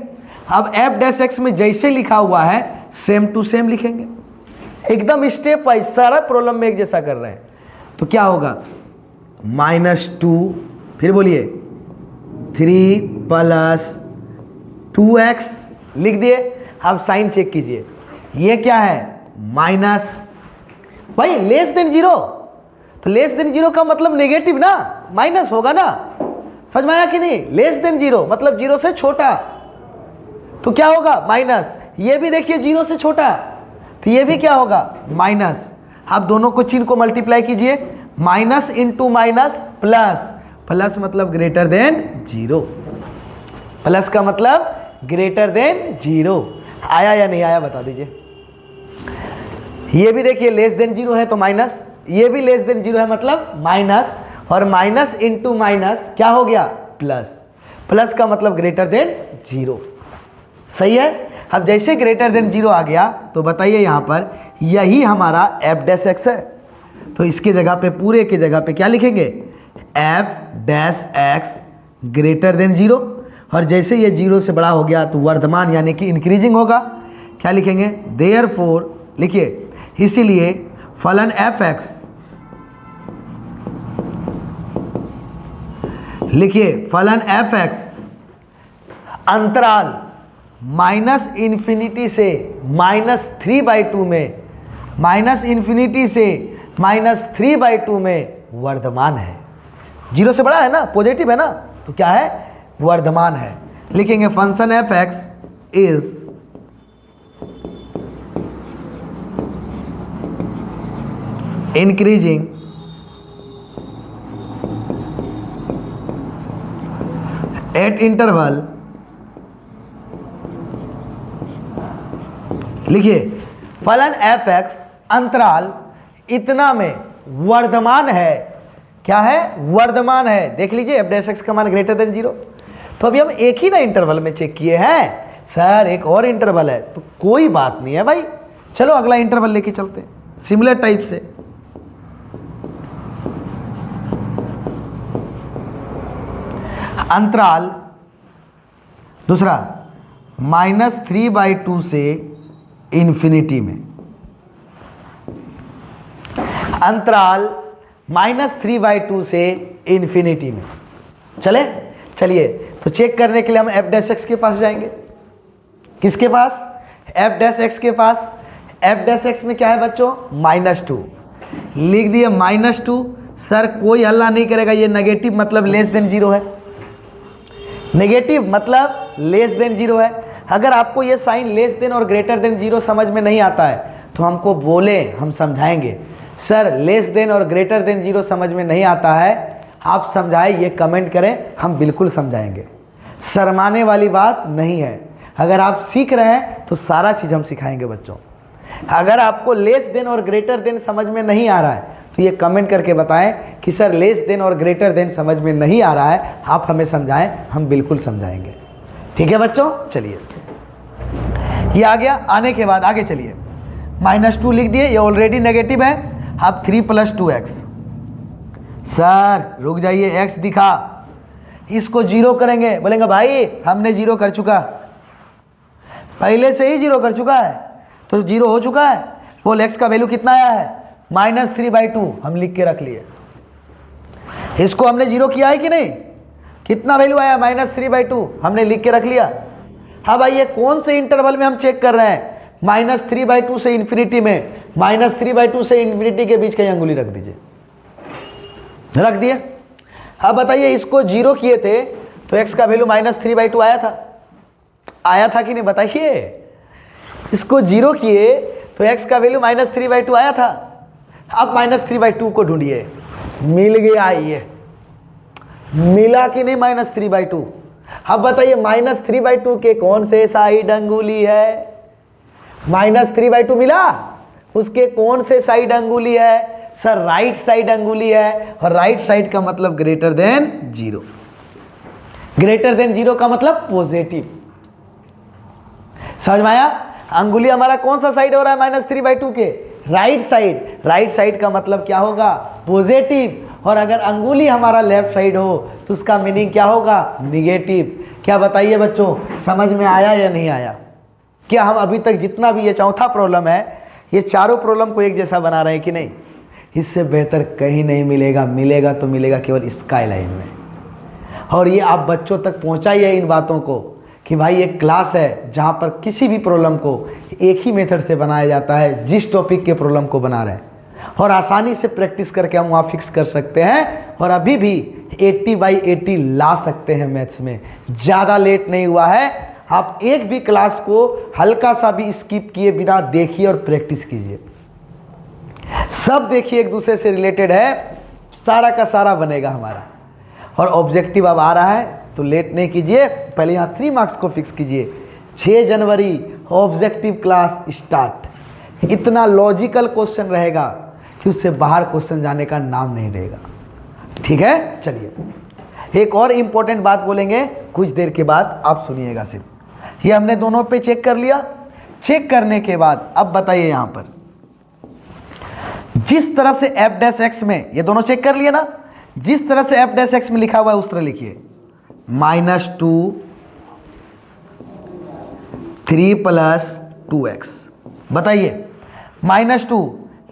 Speaker 1: अब f' में जैसे लिखा हुआ है सेम टू सेम लिखेंगे, एकदम स्टेप वाइज, सारा प्रॉब्लम में एक जैसा कर रहे हैं। तो क्या होगा, -2, फिर बोलिए 3 + 2x लिख दिए। अब साइन चेक कीजिए, ये क्या है, माइनस, भाई लेस देन 0, तो लेस देन 0 का मतलब नेगेटिव ना, माइनस होगा ना, समझ में आया कि नहीं। लेस देन 0 मतलब 0 से छोटा, तो क्या होगा, माइनस। ये भी देखिए 0 से छोटा, तो ये भी क्या होगा, माइनस। आप दोनों को चिन्ह को मल्टीप्लाई कीजिए, minus into minus plus, plus मतलब ग्रेटर देन 0, प्लस का मतलब ग्रेटर देन 0। आया या नहीं आया बता दीजिए। ये भी देखिए लेस देन 0 है तो माइनस, ये भी लेस देन 0 है मतलब माइनस, और माइनस इंटू माइनस क्या हो गया, प्लस, प्लस का मतलब ग्रेटर देन 0। सही है। अब जैसे ग्रेटर देन 0 आ गया तो बताइए यहाँ पर यही हमारा f' है, तो इसके जगह पे, पूरे के जगह पे क्या लिखेंगे, f' ग्रेटर देन 0, और जैसे ये 0 से बड़ा हो गया तो वर्धमान यानी कि इंक्रीजिंग होगा। क्या लिखेंगे, देयरफॉर, लिखिए इसीलिए फलन fx, लिखिए फलन fx अंतराल माइनस इन्फिनिटी से -3/2 में, माइनस इन्फिनिटी से -3/2 में वर्धमान है। 0 से बड़ा है ना, पॉजिटिव है ना, तो क्या है, वर्धमान है। लिखेंगे function f x is increasing at interval, लिखिए फलन एफ एक्स अंतराल इतना में वर्धमान है। क्या है, वर्धमान है। देख लीजिए एफ डैश एक्स का मान ग्रेटर देन 0। तो अभी हम एक ही ना इंटरवल में चेक किए हैं सर, एक और इंटरवल है, तो कोई बात नहीं है भाई, चलो अगला इंटरवल लेके चलते हैं सिमिलर टाइप से। अंतराल दूसरा -3/2 से इन्फिनिटी में, अंतराल -3/2 से इन्फिनिटी में। चलिए तो चेक करने के लिए हम एफ डैश एक्स के पास जाएंगे। किसके पास, एफ डैश एक्स के पास। एफ डैश एक्स में क्या है बच्चों, -2 लिख दिए, -2। सर कोई हल्ला नहीं करेगा, ये नेगेटिव मतलब लेस देन 0 है, नेगेटिव मतलब लेस देन 0 है। अगर आपको ये साइन लेस देन और ग्रेटर देन 0 समझ में नहीं आता है तो हमको बोले, हम समझाएंगे। सर लेस देन और ग्रेटर देन 0 समझ में नहीं आता है, आप समझाएं, ये कमेंट करें, हम बिल्कुल समझाएंगे। शर्माने वाली बात नहीं है। अगर आप सीख रहे हैं तो सारा चीज़ हम सिखाएंगे बच्चों। अगर आपको लेस देन और ग्रेटर देन समझ में नहीं आ रहा है तो ये कमेंट करके बताएं कि सर लेस देन और ग्रेटर देन समझ में नहीं आ रहा है, आप हमें समझाएं, हम बिल्कुल समझाएंगे। ठीक है बच्चों, चलिए ये आ गया। आने के बाद आगे चलिए, -2 लिख दिए, ये ऑलरेडी नेगेटिव है। अब 3 + 2x। सर रुक जाइए, x दिखा, इसको 0 करेंगे। बोलेंगे भाई हमने 0 कर चुका, पहले से ही 0 कर चुका है, तो 0 हो चुका है। बोल x का वैल्यू कितना आया है, -3/2, हम लिख के रख लिए। इसको हमने 0 किया है कि नहीं, कितना वैल्यू आया, -3/2, हमने लिख के रख लिया। हाँ भाई ये कौन से इंटरवल में हम चेक कर रहे हैं, -3/2 से इन्फिनिटी में, -3/2 से इन्फिनिटी के बीच कहीं अंगुली रख दीजिए, रख दिए। अब बताइए इसको 0 किए थे तो x का वैल्यू -3/2 आया था कि नहीं, बताइए। इसको 0 किए तो x का वैल्यू -3/2 आया था। अब -3/2 को ढूंढिए, मिल गया, ये मिला कि नहीं -3/2। अब बताइए -3/2 के कौन से साइड अंगुली है, -3/2 मिला, उसके कौन से साइड अंगुली है, सर राइट साइड अंगुली है, और राइट साइड का मतलब ग्रेटर देन 0, ग्रेटर देन 0 का मतलब पॉजिटिव। समझ में आया, अंगुली हमारा कौन सा साइड हो रहा है -3/2 के, राइट साइड, राइट साइड का मतलब क्या होगा, पॉजिटिव। और अगर अंगुली हमारा लेफ्ट साइड हो तो उसका मीनिंग क्या होगा, निगेटिव। क्या बताइए बच्चों, समझ में आया या नहीं आया? क्या हम अभी तक जितना भी ये चौथा प्रॉब्लम है, ये चारों प्रॉब्लम को एक जैसा बना रहे हैं कि नहीं? इससे बेहतर कहीं नहीं मिलेगा, मिलेगा तो मिलेगा केवल स्काईलाइन में। और ये आप बच्चों तक पहुंचाइए इन बातों को कि भाई एक क्लास है जहाँ पर किसी भी प्रॉब्लम को एक ही मेथड से बनाया जाता है, जिस टॉपिक के प्रॉब्लम को बना रहे हैं, और आसानी से प्रैक्टिस करके हम वहाँ फिक्स कर सकते हैं और अभी भी 80/80 ला सकते हैं मैथ्स में। ज़्यादा लेट नहीं हुआ है, आप एक भी क्लास को हल्का सा भी स्किप किए बिना देखिए और प्रैक्टिस कीजिए। सब देखिए एक दूसरे से रिलेटेड है, सारा का सारा बनेगा हमारा। और ऑब्जेक्टिव अब आ रहा है तो लेट नहीं कीजिए, पहले यहाँ 3 मार्क्स को फिक्स कीजिए। 6 जनवरी ऑब्जेक्टिव क्लास स्टार्ट। इतना लॉजिकल क्वेश्चन रहेगा कि उससे बाहर क्वेश्चन जाने का नाम नहीं रहेगा। ठीक है, चलिए एक और इम्पोर्टेंट बात बोलेंगे कुछ देर के बाद, आप सुनिएगा सिर्फ। ये हमने दोनों पे चेक कर लिया। चेक करने के बाद अब बताइए यहाँ पर जिस तरह से एफ डैश एक्स में, ये दोनों चेक कर लिए ना, जिस तरह से एफ डैश एक्स में लिखा हुआ है उस तरह लिखिए, -2 3 + 2x। बताइए -2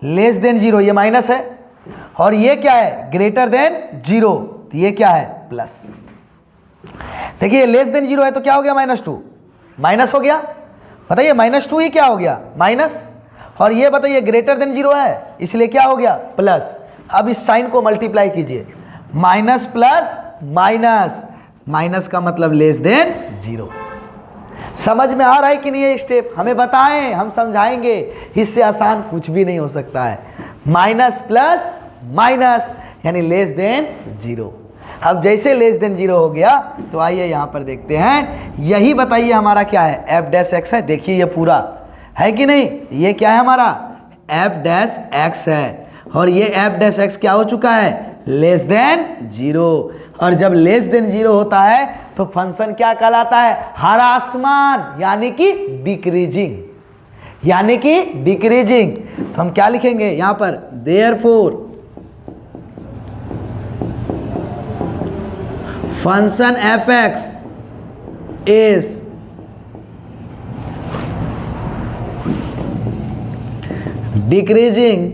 Speaker 1: लेस देन 0, ये माइनस है, और ये क्या है, ग्रेटर देन 0, तो ये क्या है, प्लस। देखिए लेस देन 0 है तो क्या हो गया, -2, माइनस हो गया, बताइए -2 ही क्या हो गया माइनस, और ये बताइए ग्रेटर देन 0 है इसलिए क्या हो गया प्लस। अब इस साइन को मल्टीप्लाई कीजिए, माइनस प्लस माइनस, माइनस का मतलब लेस देन 0। समझ में आ रहा है कि नहीं ये स्टेप, हमें बताएं, हम समझाएंगे, इससे आसान कुछ भी नहीं हो सकता है। माइनस प्लस माइनस यानी लेस देन 0। अब जैसे लेस देन 0 हो गया तो आइए यहां पर देखते हैं, यही बताइए हमारा क्या है, एफ डैश एक्स है। देखिए ये पूरा है कि नहीं, ये क्या है हमारा एफ डैश एक्स है, और ये एफ डैश एक्स क्या हो चुका है लेस देन 0। और जब लेस देन 0 होता है तो फंक्शन क्या कहलाता है, ह्रासमान यानी कि डिक्रीजिंग, यानी कि डिक्रीजिंग। तो हम क्या लिखेंगे यहां पर, therefore function f x is decreasing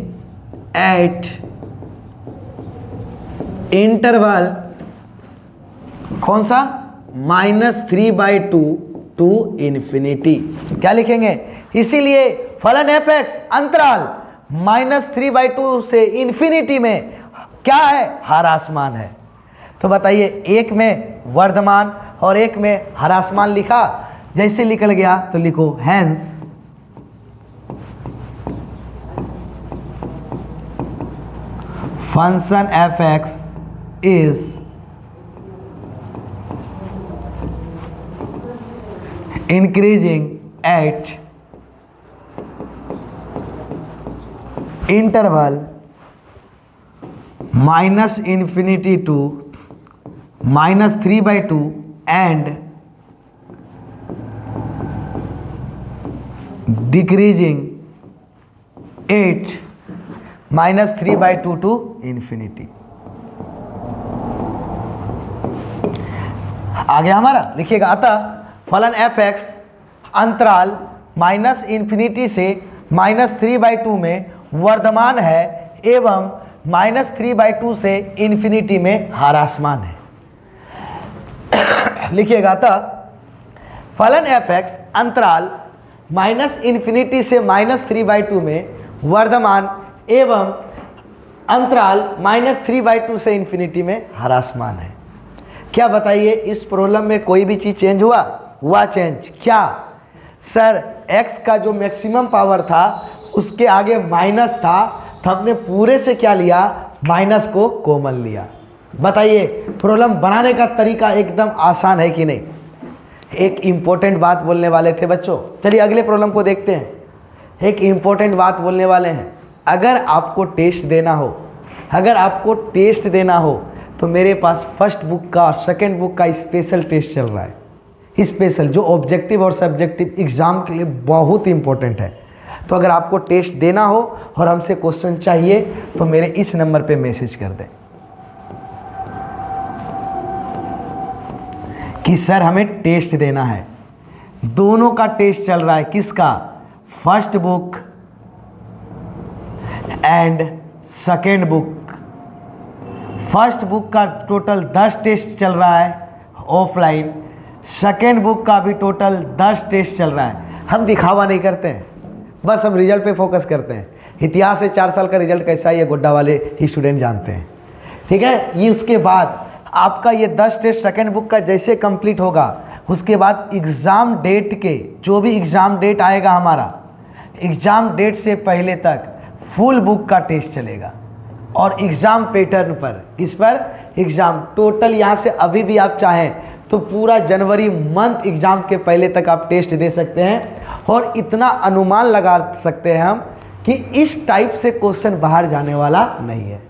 Speaker 1: at interval कौन सा -3/2 टू इन्फिनिटी। क्या लिखेंगे, इसीलिए फलन एफ एक्स अंतराल -3/2 से इन्फिनिटी में क्या है ह्रासमान है। तो बताइए एक में वर्धमान और एक में ह्रासमान लिखा, जैसे निकल गया तो लिखो hence function f x is increasing at interval -∞ to -3/2 and decreasing at -3/2 to infinity। आ गया हमारा, लिखिएगा अतः फलन एफ एक्स अंतराल -∞ से -3/2 में वर्धमान है एवं -3/2 से इन्फिनिटी में ह्रासमान है। लिखिएगा अतः फलन एफ एक्स अंतराल -∞ से -3/2 में वर्धमान एवं अंतराल -3/2 से इन्फिनिटी में ह्रासमान है। क्या बताइए इस प्रॉब्लम में कोई भी चीज चेंज हुआ चेंज, क्या सर x का जो मैक्सिमम पावर था उसके आगे माइनस था, तो हमने पूरे से क्या लिया माइनस को कॉमन लिया। बताइए प्रॉब्लम बनाने का तरीका एकदम आसान है कि नहीं। एक इम्पोर्टेंट बात बोलने वाले थे बच्चों, चलिए अगले प्रॉब्लम को देखते हैं। एक इम्पोर्टेंट बात बोलने वाले हैं, अगर आपको टेस्ट देना हो तो मेरे पास फर्स्ट बुक का और सेकेंड बुक का स्पेशल टेस्ट चल रहा है। स्पेशल जो ऑब्जेक्टिव और सब्जेक्टिव एग्जाम के लिए बहुत इंपॉर्टेंट है। तो अगर आपको टेस्ट देना हो और हमसे क्वेश्चन चाहिए तो मेरे इस नंबर पे मैसेज कर दें कि सर हमें टेस्ट देना है। दोनों का टेस्ट चल रहा है, किसका, first book and second book. First book का टोटल 10 टेस्ट चल रहा है ऑफलाइन, सेकेंड बुक का भी टोटल 10 टेस्ट चल रहा है। हम दिखावा नहीं करते हैं, बस हम रिजल्ट पे फोकस करते हैं। इतिहास से 4 साल का रिजल्ट कैसा है ये गोड्डा वाले स्टूडेंट जानते हैं, ठीक है। ये उसके बाद आपका ये 10 टेस्ट सेकेंड बुक का जैसे कंप्लीट होगा उसके बाद एग्ज़ाम डेट के जो भी एग्ज़ाम डेट आएगा हमारा, एग्ज़ाम डेट से पहले तक फुल बुक का टेस्ट चलेगा और एग्ज़ाम पैटर्न पर, इस पर एग्ज़ाम टोटल यहाँ से अभी भी आप चाहें तो पूरा जनवरी मंथ एग्ज़ाम के पहले तक आप टेस्ट दे सकते हैं। और इतना अनुमान लगा सकते हैं हम कि इस टाइप से क्वेश्चन बाहर जाने वाला नहीं है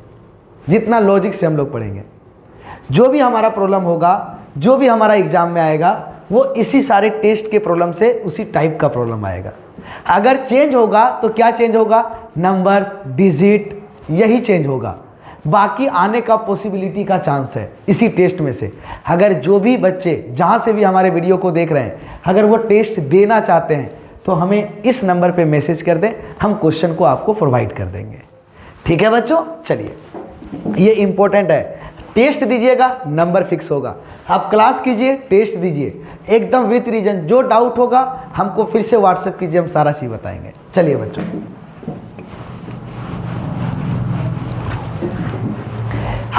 Speaker 1: जितना लॉजिक से हम लोग पढ़ेंगे। जो भी हमारा प्रॉब्लम होगा, जो भी हमारा एग्ज़ाम में आएगा वो इसी सारे टेस्ट के प्रॉब्लम से उसी टाइप का प्रॉब्लम आएगा। अगर चेंज होगा तो क्या चेंज होगा, नंबर्स, डिजिट, यही चेंज होगा। बाकी आने का पॉसिबिलिटी का चांस है इसी टेस्ट में से। अगर जो भी बच्चे जहाँ से भी हमारे वीडियो को देख रहे हैं अगर वो टेस्ट देना चाहते हैं तो हमें इस नंबर पे मैसेज कर दें, हम क्वेश्चन को आपको प्रोवाइड कर देंगे। ठीक है बच्चों, चलिए ये इम्पोर्टेंट है। टेस्ट दीजिएगा, नंबर फिक्स होगा। आप क्लास कीजिए, टेस्ट दीजिए, एकदम विथ रीजन। जो डाउट होगा हमको फिर से व्हाट्सएप कीजिए, हम सारा चीज़ बताएंगे। चलिए बच्चों,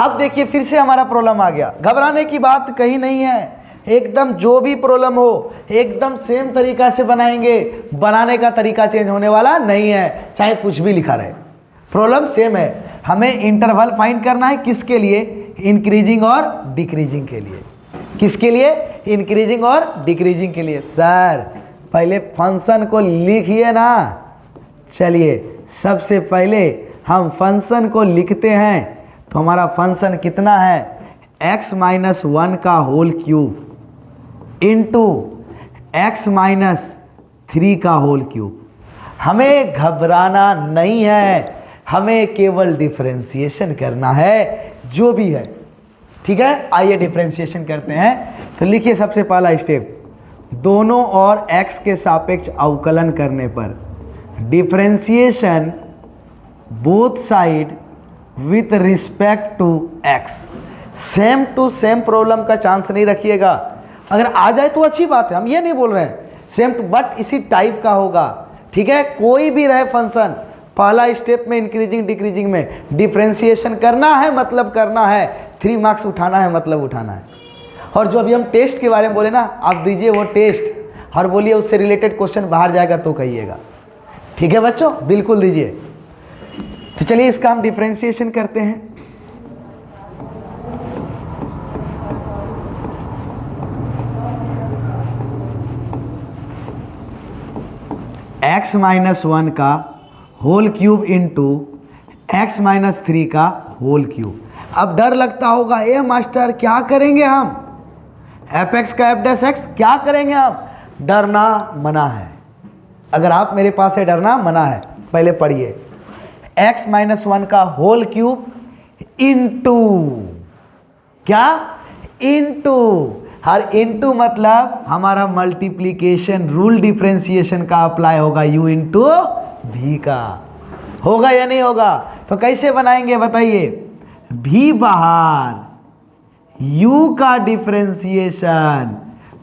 Speaker 1: अब देखिए फिर से हमारा प्रॉब्लम आ गया। घबराने की बात कहीं नहीं है, एकदम जो भी प्रॉब्लम हो एकदम सेम तरीका से बनाएंगे, बनाने का तरीका चेंज होने वाला नहीं है, चाहे कुछ भी लिखा रहे, प्रॉब्लम सेम है। हमें इंटरवल फाइंड करना है, किसके लिए? इंक्रीजिंग और डिक्रीजिंग के लिए। किसके लिए? इंक्रीजिंग और डिक्रीजिंग के लिए। सर पहले फंक्शन को लिखिए ना। चलिए सबसे पहले हम फंक्शन को लिखते हैं। तो हमारा फंक्शन कितना है? x माइनस 1 का whole cube into x minus 3 का होल क्यूब। हमें घबराना नहीं है, हमें केवल डिफरेंशिएशन करना है, जो भी है। ठीक है, आइए डिफरेंशिएशन करते हैं। तो लिखिए सबसे पहला स्टेप, दोनों और x के सापेक्ष अवकलन करने पर differentiation both side with respect to x। Same to same problem का चांस नहीं रखिएगा। अगर आ जाए तो अच्छी बात है, हम ये नहीं बोल रहे हैं सेम टू, बट इसी टाइप का होगा। ठीक है, कोई भी रहे फंक्शन, पहला स्टेप में इंक्रीजिंग डिक्रीजिंग में डिफरेंशिएशन करना है, मतलब करना है, 3 मार्क्स उठाना है, मतलब उठाना है। और जो अभी हम टेस्ट के बारे में बोले ना, आप दीजिए वो टेस्ट और बोलिए उससे रिलेटेड क्वेश्चन बाहर जाएगा तो कहिएगा। ठीक है बच्चों, बिल्कुल दीजिए। तो चलिए इसका हम डिफरेंशिएशन करते हैं। x माइनस 1 का whole cube into x minus 3 का होल क्यूब। अब डर लगता होगा, ए मास्टर क्या करेंगे हम? एफ एक्स का एफ डैश एक्स क्या करेंगे हम? डरना मना है। अगर आप मेरे पास है, डरना मना है। पहले पढ़िए, x माइनस 1 का होल क्यूब इंटू क्या? इंटू, हर इंटू मतलब हमारा मल्टीप्लीकेशन रूल डिफरेंशिएशन का अप्लाई होगा, u इंटू भी का। होगा या नहीं होगा? तो कैसे बनाएंगे बताइए? भी बाहर, u का डिफरेंशिएशन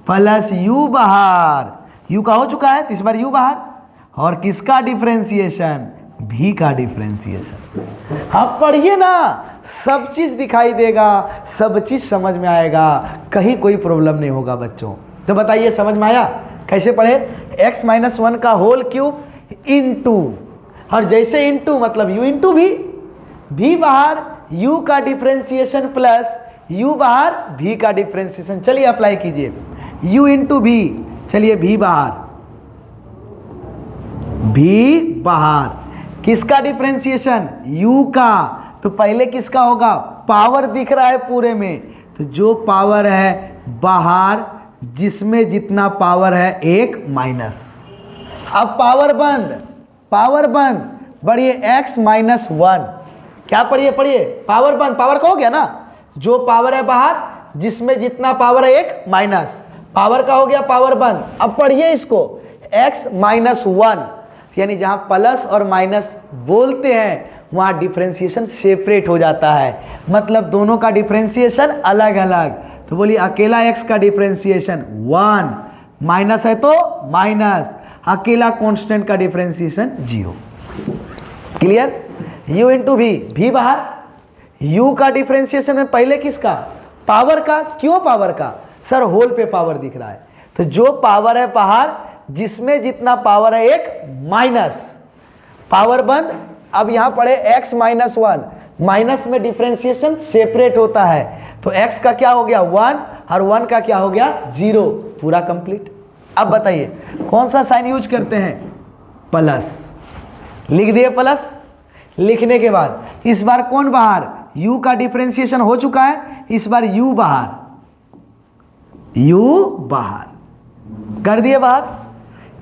Speaker 1: प्लस u बाहर, u का हो चुका है तो इस बार u बाहर, और किसका डिफरेंशिएशन? भी का डिफरेंशिएशन। आप पढ़िए ना, सब चीज दिखाई देगा, सब चीज समझ में आएगा, कहीं कोई प्रॉब्लम नहीं होगा बच्चों। तो बताइए समझ में आया? कैसे पढ़े? x माइनस 1 का होल क्यूब इंटू, और जैसे इंटू मतलब u इंटू भी बाहर, u का डिफरेंशिएशन प्लस u बाहर, भी का डिफरेंशिएशन। चलिए अप्लाई कीजिए, u इंटू भी, चलिए भी बाहर, भी बाहर, किसका डिफरेंशिएशन? u का। तो पहले किसका होगा? पावर दिख रहा है पूरे में, तो जो पावर है बाहर, जिसमें जितना पावर है एक माइनस। अब पावर बंद, पावर बंद, बढ़िए x माइनस 1, क्या पढ़िए? पढ़िए, पावर बंद, पावर का हो गया ना, जो पावर है बाहर, जिसमें जितना पावर है एक माइनस, पावर का हो गया पावर बंद। अब पढ़िए इसको, x माइनस 1, यानी जहां प्लस और माइनस बोलते हैं वहां डिफरेंशिएशन सेपरेट हो जाता है, मतलब दोनों का डिफरेंशिएशन अलग अलग। तो बोलिए अकेला x का डिफरेंशिएशन 1, माइनस है तो माइनस, अकेला कांस्टेंट का डिफरेंशिएशन 0। क्लियर? u इंटू भी बाहर, u का डिफरेंशिएशन में पहले किसका? पावर का। क्यों पावर का? सर होल पे पावर दिख रहा है, तो जो पावर है बाहर, जिसमें जितना पावर है एक माइनस, पावर बंद। अब यहां पड़े x माइनस 1, माइनस में डिफरेंशिएशन सेपरेट होता है, तो x का क्या हो गया? 1, और 1 का क्या हो गया? 0, पूरा कंप्लीट। अब बताइए कौन सा साइन यूज करते हैं? प्लस। लिख दिए प्लस। लिखने के बाद इस बार कौन बाहर? u का डिफरेंशिएशन हो चुका है, इस बार u बाहर, u बाहर कर दिए बाहर।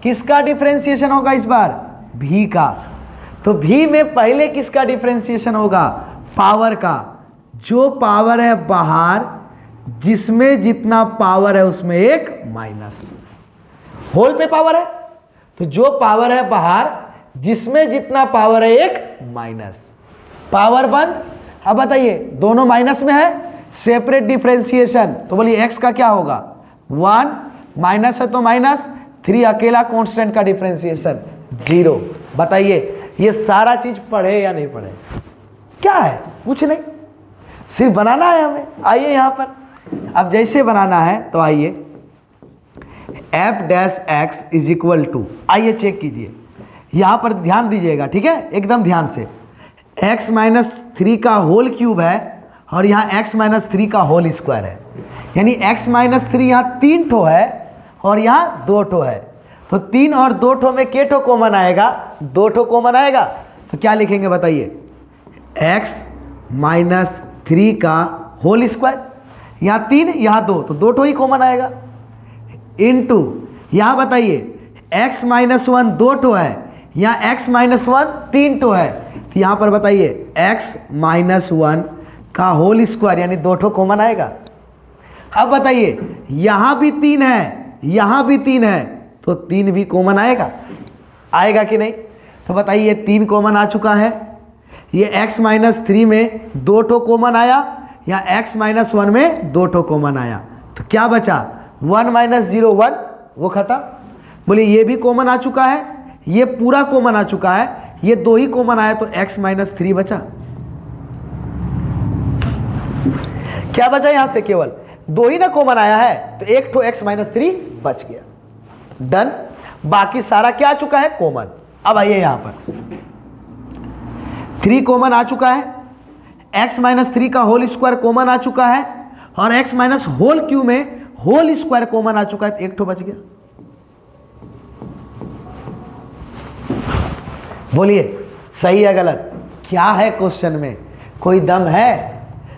Speaker 1: किसका डिफरेंशिएशन होगा इस बार? भी का। तो भी में पहले किसका डिफरेंशिएशन होगा? पावर का। जो पावर है बाहर, जिसमें जितना पावर है उसमें एक माइनस। होल पे पावर है, तो जो पावर है बाहर, जिसमें जितना पावर है एक माइनस, पावर बंद। अब बताइए दोनों माइनस में है, सेपरेट डिफरेंशिएशन, तो बोलिए x का क्या होगा 1, माइनस है तो माइनस, 3 अकेला कांस्टेंट का डिफरेंशिएशन 0। बताइए ये सारा चीज पढ़े या नहीं पढ़े? क्या है, कुछ नहीं, सिर्फ बनाना है हमें। आइए यहां पर, अब जैसे बनाना है तो आइए f dash x is equal to, आइए चेक कीजिए, यहां पर ध्यान दीजिएगा, ठीक है, एकदम ध्यान से। x माइनस 3 का होल क्यूब है और यहाँ x माइनस 3 का होल स्क्वायर है, यानी x माइनस 3 यहाँ 3 ठो है और यहाँ 2 ठो है, तो 3 और 2 ठो में के ठो कॉमन आएगा, 2 ठो कॉमन आएगा, तो क्या लिखेंगे बताइए, x माइनस 3 का होल स्क्वायर, यहाँ 3 यहाँ 2, तो 2 ठो ही कॉमन आएगा, इनटू यहाँ बताइए x माइनस 1 2 ठो है, यहाँ x माइनस 1 3 ठो है, तो यहाँ पर बताइए x माइनस 1 का होल स्क्वायर यानी 2 ठो कॉमन आएगा। अब बताइए यहाँ भी 3 है, यहाँ भी 3 है, तो 3 भी कॉमन आएगा, आएगा कि नहीं? तो बताइए 3 कॉमन आ चुका है, ये x माइनस 3 में 2 ठो कॉमन आया, या x माइनस 1 में 2 ठो कॉमन आया, तो क्या बचा 1 माइनस 0 1, वो खत्म। बोलिए ये भी कॉमन आ चुका है, ये पूरा कॉमन आ चुका है, ये 2 ही कॉमन आया, तो x माइनस 3 बचा। क्या बचा यहां से, केवल 2 ही ना कॉमन आया है, तो एक ठो x माइनस 3 बच गया, डन। बाकी सारा क्या आ चुका है, कॉमन। अब आइए यहां पर 3 कॉमन आ चुका है, x माइनस 3 का होल स्क्वायर कॉमन आ चुका है, और x माइनस होल क्यूब में होल स्क्वायर कॉमन आ चुका है, तो एक ठो बच गया। बोलिए सही है गलत, क्या है क्वेश्चन में, कोई दम है?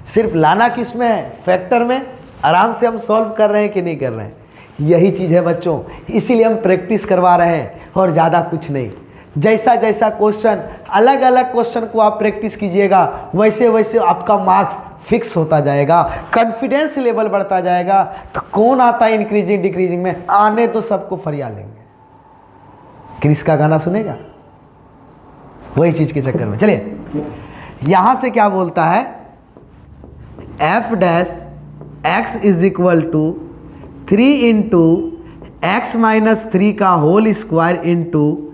Speaker 1: सिर्फ लाना किस में है, फैक्टर में। आराम से हम सॉल्व कर रहे हैं कि नहीं कर रहे हैं, यही चीज़ है बच्चों, इसीलिए हम प्रैक्टिस करवा रहे हैं और ज़्यादा कुछ नहीं। जैसा जैसा क्वेश्चन, अलग अलग क्वेश्चन को आप प्रैक्टिस कीजिएगा, वैसे वैसे आपका मार्क्स फिक्स होता जाएगा, कॉन्फिडेंस लेवल बढ़ता जाएगा। तो कौन आता है इंक्रीजिंग डिक्रीजिंग में, आने तो सबको फरिया लेंगे। क्रिस का गाना सुनेगा, वही चीज के चक्कर में। चलिए यहां से क्या बोलता है, f dash x is equal to 3 into x minus 3 का whole square into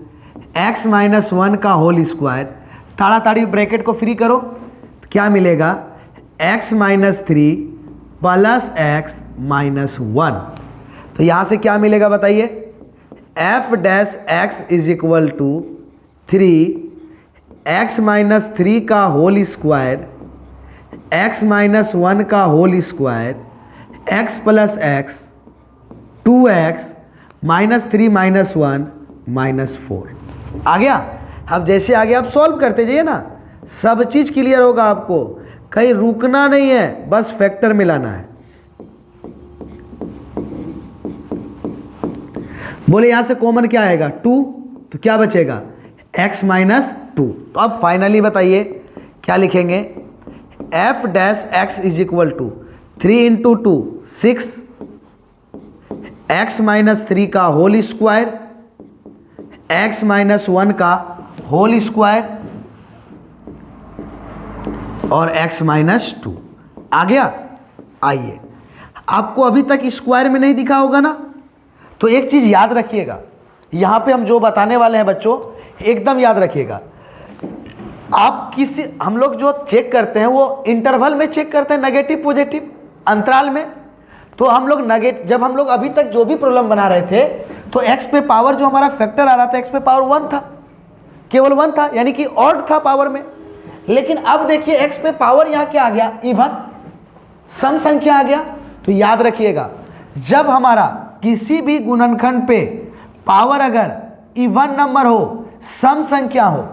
Speaker 1: x minus 1 का होल स्क्वायर। ताड़ाताड़ी ब्रैकेट को फ्री करो, तो क्या मिलेगा, x minus 3 plus x minus 1। तो यहां से क्या मिलेगा बताइए, f dash x is equal to 3 x minus 3 का होल स्क्वायर एक्स माइनस 1 का whole square x plus x 2x minus 3 minus 1 minus 4। आ गया? अब जैसे आगे आप सॉल्व करते जाइए ना, सब चीज़ क्लियर होगा आपको, कहीं रुकना नहीं है, बस फैक्टर मिलाना है। बोले यहां से कॉमन क्या आएगा 2, तो क्या बचेगा x माइनस 2। तो अब फाइनली बताइए क्या लिखेंगे, f dash x is equal to 3 into 2 6 x minus 3 का होल स्क्वायर x माइनस 1 का होल स्क्वायर और x माइनस 2। आ गया? आइए, आपको अभी तक स्क्वायर में नहीं दिखा होगा ना, तो एक चीज याद रखिएगा, यहां पे हम जो बताने वाले हैं बच्चों एकदम याद रखिएगा। आप किसी, हम लोग जो चेक करते हैं वो इंटरवल में चेक करते हैं, नेगेटिव पॉजिटिव अंतराल में। तो हम लोग जब हम लोग अभी तक जो भी प्रॉब्लम बना रहे थे, तो x पे पावर जो हमारा फैक्टर आ रहा था, x पे पावर 1 था, केवल 1 था, यानी कि ऑड था पावर में। लेकिन अब देखिए x पे पावर यहाँ क्या आ गया, इवन सम संख्या आ गया। तो याद रखिएगा, जब हमारा किसी भी गुणनखंड पे पावर अगर इवन नंबर हो, सम संख्या हो,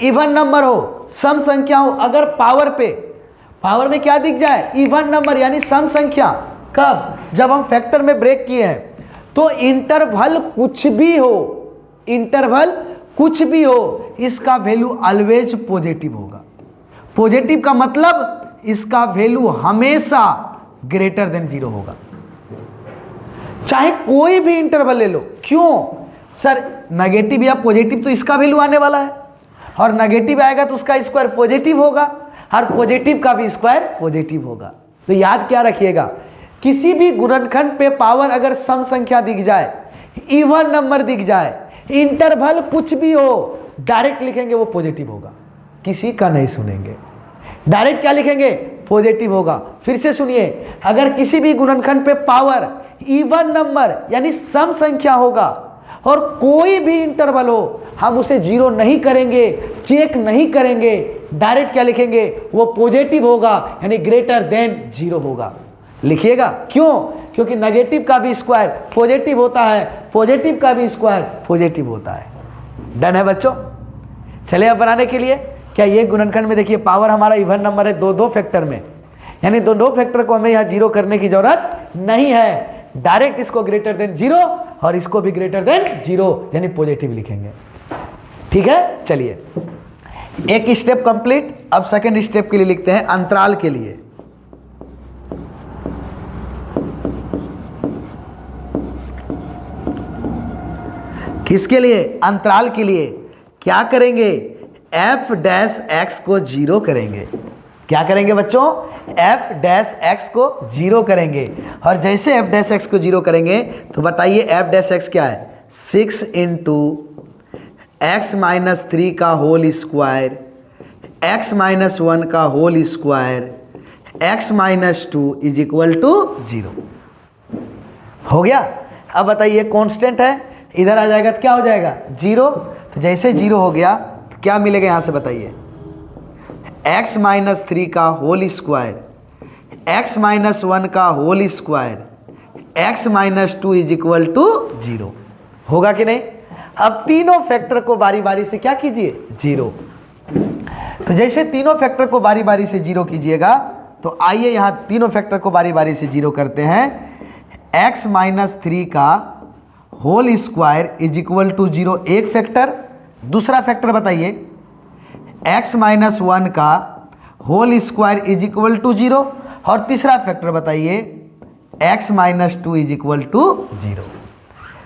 Speaker 1: इवन नंबर हो, सम संख्या हो, अगर पावर में क्या दिख जाए, इवन नंबर यानी सम संख्या, कब, जब हम फैक्टर में ब्रेक किए हैं। तो इंटरवल कुछ भी हो, इसका वैल्यू ऑलवेज पॉजिटिव होगा। पॉजिटिव का मतलब इसका वैल्यू हमेशा ग्रेटर देन 0 होगा, चाहे कोई भी इंटरवल ले लो। क्यों सर, नेगेटिव या पॉजिटिव तो इसका वैल्यू आने वाला है, और नेगेटिव आएगा तो उसका स्क्वायर पॉजिटिव होगा, और पॉजिटिव का भी स्क्वायर पॉजिटिव होगा। तो याद क्या रखिएगा, किसी भी गुणनखंड पे पावर अगर सम संख्या दिख जाए, इवन नंबर दिख जाए, इंटरवल कुछ भी हो, डायरेक्ट लिखेंगे वो पॉजिटिव होगा, किसी का नहीं सुनेंगे। डायरेक्ट क्या लिखेंगे, पॉजिटिव होगा। फिर से सुनिए, अगर किसी भी गुणनखंड पे पावर इवन नंबर यानी सम संख्या होगा और कोई भी इंटरवल हो, हम उसे जीरो नहीं करेंगे, चेक नहीं करेंगे, डायरेक्ट क्या लिखेंगे, वो पॉजिटिव होगा यानी ग्रेटर देन जीरो होगा। लिखिएगा, क्यों? क्योंकि नेगेटिव का भी स्क्वायर पॉजिटिव होता है, पॉजिटिव का भी स्क्वायर पॉजिटिव होता है। डन है बच्चों? चलिए अब बनाने के लिए, क्या ये गुणनखंड में देखिए पावर हमारा इवन नंबर है दो फैक्टर में, यानी दो फैक्टर को हमें यहाँ जीरो करने की जरूरत नहीं है, डायरेक्ट इसको ग्रेटर देन जीरो और इसको भी ग्रेटर देन जीरो यानी पॉजिटिव लिखेंगे। ठीक है, चलिए एक स्टेप कंप्लीट। अब सेकंड स्टेप के लिए लिखते हैं अंतराल के लिए। किसके लिए? अंतराल के लिए। क्या करेंगे, f डैश x को जीरो करेंगे। क्या करेंगे बच्चों? f डैश x को जीरो करेंगे। और जैसे f डैश x को जीरो करेंगे तो बताइए f डैश x क्या है, 6 इंटू x माइनस 3 का होल स्क्वायर, x माइनस 1 का whole square, x minus 2 is equal to 0। हो गया? अब बताइए कांस्टेंट है, इधर आ जाएगा तो क्या हो जाएगा, 0। तो जैसे 0 हो गया तो क्या मिलेगा यहाँ से बताइए, x माइनस 3 का होल स्क्वायर, x माइनस 1 का whole square, x minus 2 is equal to 0। होगा कि नहीं? अब तीनों फैक्टर को बारी बारी से क्या कीजिए, 0। तो जैसे तीनों फैक्टर को बारी बारी से 0 कीजिएगा तो आइए यहाँ तीनों फैक्टर को बारी बारी से 0 करते हैं। x माइनस 3 का whole square is equal to 0 एक फैक्टर, दूसरा फैक्टर बताइए x माइनस 1 का whole square is equal to 0 और तीसरा फैक्टर बताइए x minus 2 is equal to 0।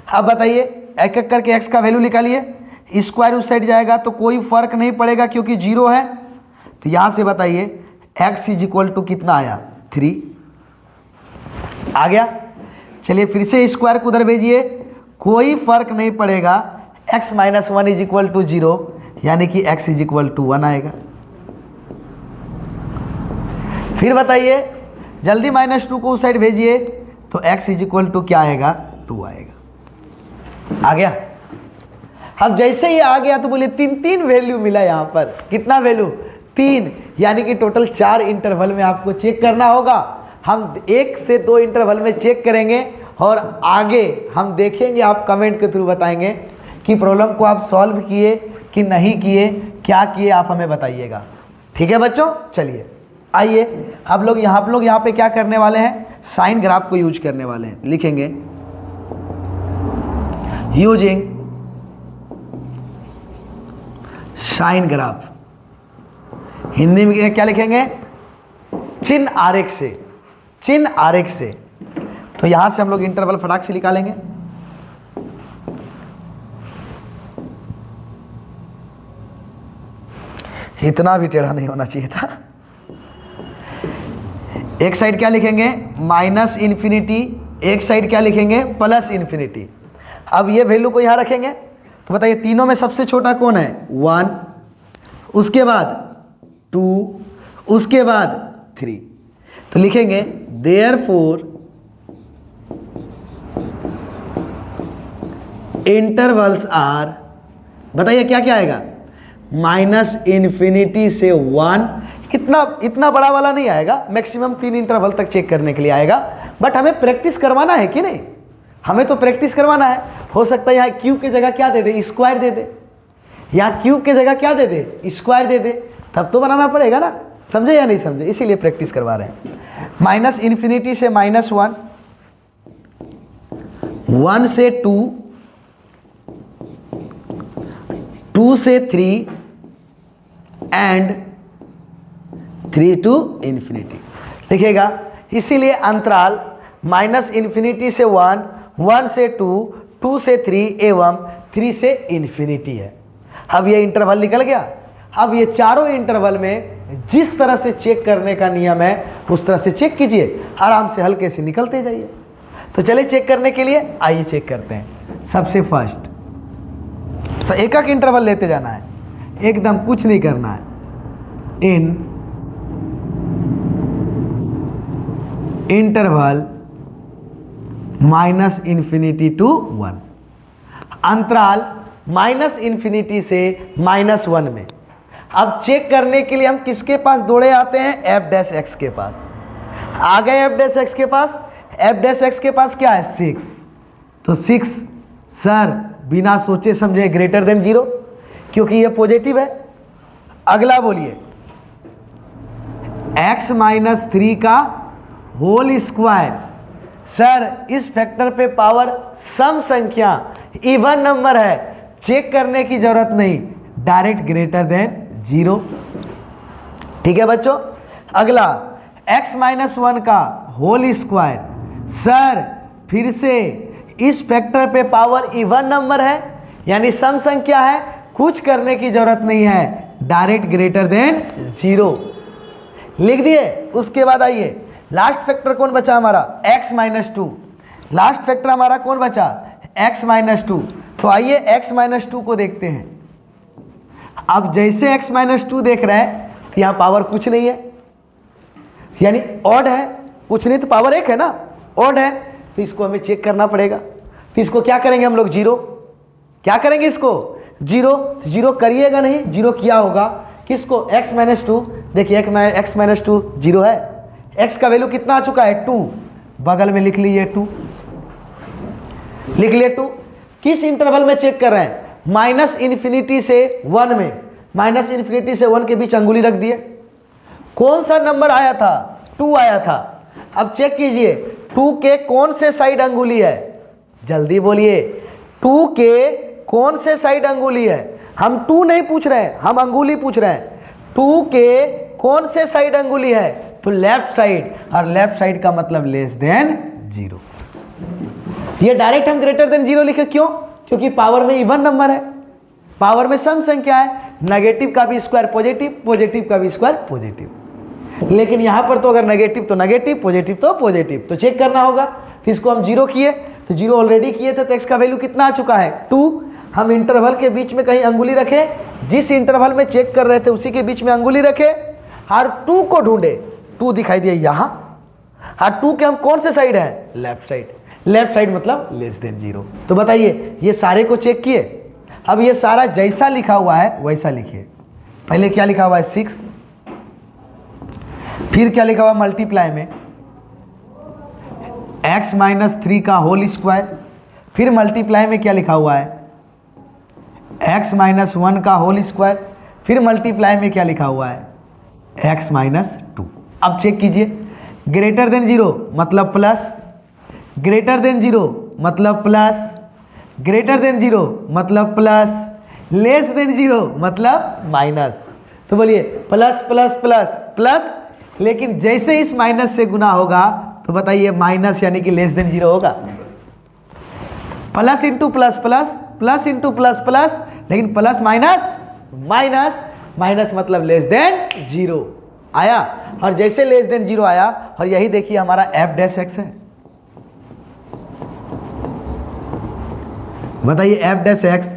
Speaker 1: अब बताइए एक एक करके x का वैल्यू निकालिए, स्क्वायर उस साइड जाएगा तो कोई फर्क नहीं पड़ेगा क्योंकि 0 है। तो यहाँ से बताइए x इज इक्वल टू कितना आया, 3 आ गया। चलिए फिर से स्क्वायर को उधर भेजिए, कोई फर्क नहीं पड़ेगा, x minus 1 is equal to 0 यानी कि x इज इक्वल टू 1 आएगा। फिर बताइए जल्दी माइनस 2 को उस साइड भेजिए तो x इज इक्वल टू क्या आएगा, 2 आएगा। आ गया? अब जैसे ही आ गया तो बोलिए तीन वैल्यू मिला यहाँ पर, कितना वैल्यू, 3, यानी कि टोटल 4 इंटरवल में आपको चेक करना होगा। हम 1 से 2 इंटरवल में चेक करेंगे और आगे हम देखेंगे, आप कमेंट के थ्रू बताएंगे कि प्रॉब्लम को आप सॉल्व किए कि नहीं किए, क्या किए आप हमें बताइएगा। ठीक है बच्चों? चलिए आइए आप लोग यहाँ पे क्या करने वाले हैं, साइन ग्राफ को यूज करने वाले हैं। लिखेंगे यूजिंग साइन ग्राफ, हिंदी में क्या लिखेंगे, चिन्ह आरेख से, चिन्ह आरेख से। तो यहां से हम लोग इंटरवल फटाक से निकालेंगे। इतना भी टेढ़ा नहीं होना चाहिए था। एक साइड क्या लिखेंगे, माइनस इन्फिनिटी, एक साइड क्या लिखेंगे, प्लस इन्फिनिटी। अब ये वैल्यू को यहां रखेंगे तो बताइए तीनों में सबसे छोटा कौन है, 1, उसके बाद 2, उसके बाद 3। तो लिखेंगे देयरफॉर इंटरवल्स आर, बताइए क्या क्या आएगा, माइनस इन्फिनिटी से 1, इतना बड़ा वाला नहीं आएगा, मैक्सिमम 3 इंटरवल तक चेक करने के लिए आएगा। बट हमें प्रैक्टिस करवाना है कि नहीं, हमें तो प्रैक्टिस करवाना है। हो सकता है यहाँ क्यूब की जगह क्या दे दे, स्क्वायर दे दे, यहाँ क्यूब की जगह क्या दे दे, स्क्वायर दे दे, तब तो बनाना पड़ेगा ना। समझे या नहीं समझे? इसीलिए प्रैक्टिस करवा रहे हैं। माइनस इन्फिनिटी से -1, 1 से 2, 2 से 3 एंड 3 टू इन्फिनिटी लिखेगा। इसीलिए अंतराल माइनस इन्फिनिटी से 1, 1 से 2, 2 से 3 एवं 3 से इन्फिनिटी है। अब ये इंटरवल निकल गया। अब ये चारों इंटरवल में जिस तरह से चेक करने का नियम है उस तरह से चेक कीजिए, आराम से हल्के से निकलते जाइए। तो चलिए चेक करने के लिए आइए चेक करते हैं। सबसे फर्स्ट एक एक इंटरवल लेते जाना है, एकदम कुछ नहीं करना है। In interval minus infinity to 1, अंतराल माइनस इन्फिनिटी से -1 में। अब चेक करने के लिए हम किसके पास दौड़े आते हैं? एफ डैश एक्स के पास। आ गए एफ डैश एक्स के पास। एफ डैश एक्स के पास क्या है? 6। तो 6 सर बिना सोचे समझे ग्रेटर देन 0, क्योंकि ये पॉजिटिव है। अगला बोलिए x माइनस 3 का होल स्क्वायर। सर इस फैक्टर पे पावर सम संख्या इवन नंबर है, चेक करने की जरूरत नहीं, डायरेक्ट ग्रेटर देन 0। ठीक है बच्चों। अगला x माइनस 1 का होल स्क्वायर। सर फिर से इस फैक्टर पे पावर इवन नंबर है, यानी सम संख्या है, कुछ करने की जरूरत नहीं है, डायरेक्ट ग्रेटर देन 0 लिख दिए। उसके बाद आइए लास्ट फैक्टर कौन बचा हमारा? x minus 2। लास्ट फैक्टर हमारा कौन बचा? x minus 2। तो आइए x माइनस 2 को देखते हैं। अब जैसे x माइनस 2 देख रहे हैं तो यहाँ पावर कुछ नहीं है, यानी ऑड है, कुछ नहीं तो पावर 1 है ना, ऑड है, तो इसको हमें चेक करना पड़ेगा। तो इसको क्या करेंगे हम लोग? 0। क्या करेंगे इसको? 0। 0 करिएगा नहीं, 0 किया होगा किसको? x minus 2। देखिए x माइनस 2 0 है, x का वैल्यू कितना आ चुका है? 2। बगल में लिख लीजिए 2, लिख लिए 2। किस इंटरवल में चेक कर रहे हैं? माइनस इन्फिनिटी से 1 में। माइनस इन्फिनिटी से 1 के बीच अंगुली रख दिए। कौन सा नंबर आया था? 2 आया था। अब चेक कीजिए 2 के कौन से साइड अंगुली है? जल्दी बोलिए 2 के कौन से साइड अंगुली है? हम 2 नहीं पूछ रहे हैं, हम अंगुली पूछ रहे हैं। 2 के कौन से साइड अंगुली है? तो लेफ्ट साइड, और लेफ्ट साइड का मतलब लेस देन 0। ये डायरेक्ट हम ग्रेटर देन 0 लिखे, क्यों? क्योंकि पावर में इवन नंबर है, पावर में सम संख्या है, नेगेटिव का भी स्क्वायर पॉजिटिव, पॉजिटिव का भी स्क्वायर पॉजिटिव। लेकिन यहां पर तो अगर नेगेटिव तो नेगेटिव, पॉजिटिव तो पॉजिटिव, तो चेक करना होगा। तो इसको हम 0 किए, तो 0 ऑलरेडी किए थे, तो x का वैल्यू कितना आ चुका है? 2। हम इंटरवल के बीच में कहीं अंगुली रखे, जिस इंटरवल में चेक कर रहे थे उसी के बीच में अंगुली रखे, हर 2 को ढूंढे। 2 दिखाई दिया यहां, हर 2 के हम कौन से साइड है? Left side. लेफ्ट साइड मतलब लेस देन 0। तो बताइए ये सारे को चेक किए। अब ये सारा जैसा लिखा हुआ है वैसा लिखिए। पहले क्या लिखा हुआ है? 6। फिर क्या लिखा हुआ? मल्टीप्लाई में x माइनस 3 का होल स्क्वायर। फिर मल्टीप्लाई में क्या लिखा हुआ है? x माइनस 1 का होल स्क्वायर। फिर मल्टीप्लाई में क्या लिखा हुआ है? x minus 2। अब चेक कीजिए, ग्रेटर देन 0 मतलब प्लस, ग्रेटर देन 0 मतलब प्लस, ग्रेटर देन 0 मतलब प्लस, लेस देन 0 मतलब माइनस। तो बोलिए प्लस प्लस प्लस प्लस, लेकिन जैसे इस माइनस से गुना होगा तो बताइए माइनस यानी कि लेस देन 0 होगा। Plus into plus plus, plus into plus plus, लेकिन प्लस माइनस माइनस, माइनस मतलब लेस देन 0 आया। और जैसे लेस देन 0 आया, और यही देखिए हमारा एफ डैश एक्स है। बताइए F dash x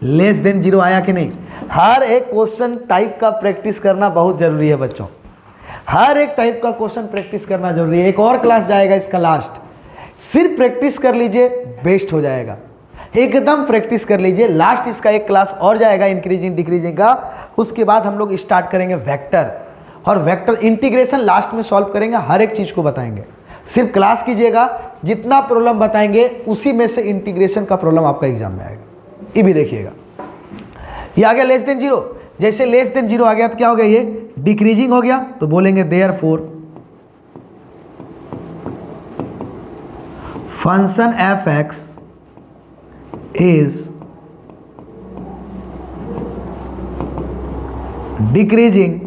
Speaker 1: less than 0 आया कि नहीं? हर एक क्वेश्चन टाइप का प्रैक्टिस करना बहुत जरूरी है बच्चों, हर एक टाइप का क्वेश्चन प्रैक्टिस करना जरूरी है। एक और क्लास जाएगा इसका लास्ट, सिर्फ प्रैक्टिस कर लीजिए, बेस्ट हो जाएगा। एकदम प्रैक्टिस कर लीजिए, लास्ट इसका एक क्लास और जाएगा इंक्रीजिंग डिक्रीजिंग का। उसके बाद हम लोग स्टार्ट करेंगे वेक्टर, और वेक्टर इंटीग्रेशन लास्ट में सॉल्व करेंगे, हर एक चीज को बताएंगे। सिर्फ क्लास कीजिएगा, जितना प्रॉब्लम बताएंगे उसी में से इंटीग्रेशन का प्रॉब्लम आपका एग्जाम में आएगा। ये भी देखिएगा, ये आ गया लेस देन 0। जैसे लेस देन 0 आ गया तो क्या हो गया? ये डिक्रीजिंग हो गया, तो बोलेंगे therefore function f x is decreasing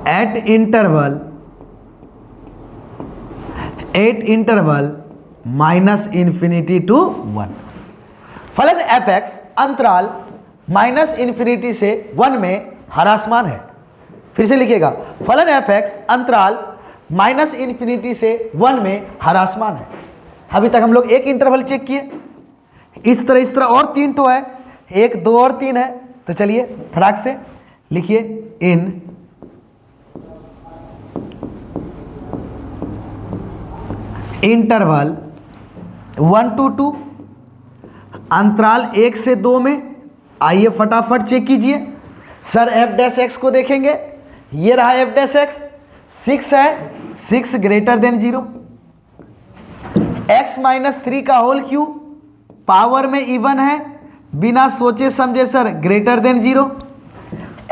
Speaker 1: at interval minus infinity to 1। फलन एफ एक्स अंतराल माइनस इन्फिनिटी से 1 में ह्रासमान है। फिर से लिखिएगा, फलन एफ एक्स अंतराल -∞ से 1 में ह्रासमान है। अभी तक हम लोग एक इंटरवल चेक किए, इस तरह और 3 तो है, 1 2 और 3 है। तो चलिए फटाक से लिखिए, इन इंटरवल 1 to 2 अंतराल 1 से 2 में, आइए फटाफट चेक कीजिए। सर एफ डैश एक्स को देखेंगे, ये रहा एफ डैश एक्स, 6 है, 6 ग्रेटर देन 0, x - 3 का होल क्यूब पावर में इवन है, बिना सोचे समझे सर ग्रेटर देन 0,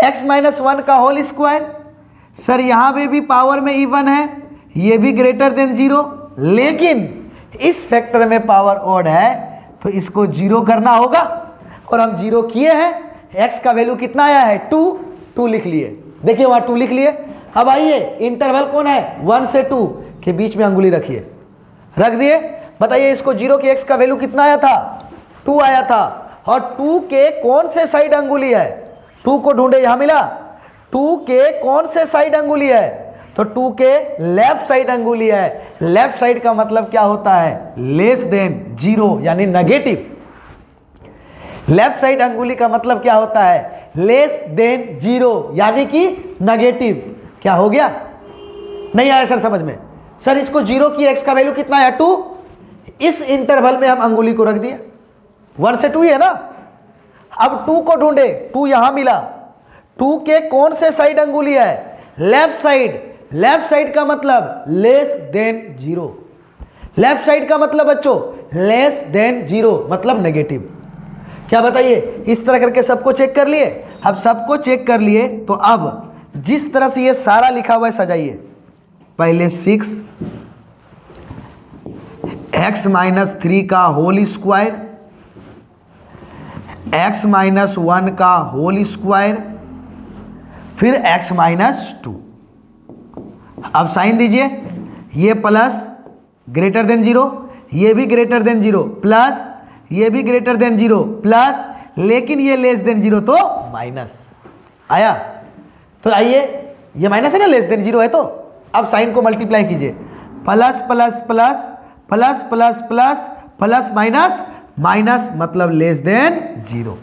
Speaker 1: x - 1 का होल स्क्वायर, सर यहाँ पे भी पावर में इवन है, ये भी ग्रेटर देन 0, लेकिन इस फैक्टर में पावर ऑड है तो इसको 0 करना होगा, और हम 0 किए हैं। x का वैल्यू कितना आया है, 2 लिख लिए, देखिए वहाँ 2 लिख लिए। अब आइए इंटरवल कौन है, 1 से 2 के बीच में अंगुली रखिए, रख दिए। बताइए इसको 0 के x का वैल्यू कितना आया था, 2 आया था, और 2 के कौन से साइड अंगुली है, 2 को ढूंढे, यहां मिला, 2 के कौन से साइड अंगुली है, तो 2 के लेफ्ट साइड अंगुली है। लेफ्ट साइड का मतलब क्या होता है, लेस देन 0 यानी नेगेटिव। लेफ्ट साइड अंगुली का मतलब क्या होता है, लेस देन 0 यानी कि नेगेटिव। क्या हो गया, नहीं आया सर समझ में? सर इसको 0 की x का वैल्यू कितना है, 2, इस इंटरवल में हम अंगुली को रख दिए, 1 से 2 ही है ना। अब 2 को ढूंढे, 2 यहां मिला, 2 के कौन से साइड अंगुली है, लेफ्ट साइड। लेफ्ट साइड का मतलब लेस देन 0, लेफ्ट साइड का मतलब बच्चों लेस देन 0 मतलब नेगेटिव। क्या बताइए, इस तरह करके सबको चेक कर लिए। अब सबको चेक कर लिए तो अब जिस तरह से ये सारा लिखा हुआ है सजाइए, पहले 6 x - 3 का होल स्क्वायर, x - 1 का होल स्क्वायर, फिर x - 2। अब साइन दीजिए, ये प्लस ग्रेटर देन 0, ये भी ग्रेटर देन 0, प्लस ये भी ग्रेटर देन 0, प्लस, लेकिन ये लेस देन 0 तो माइनस आया। तो आइए, ये माइनस है ना, लेस देन 0 है, तो अब साइन को मल्टीप्लाई कीजिए, plus plus plus plus plus plus plus minus minus मतलब लेस देन 0।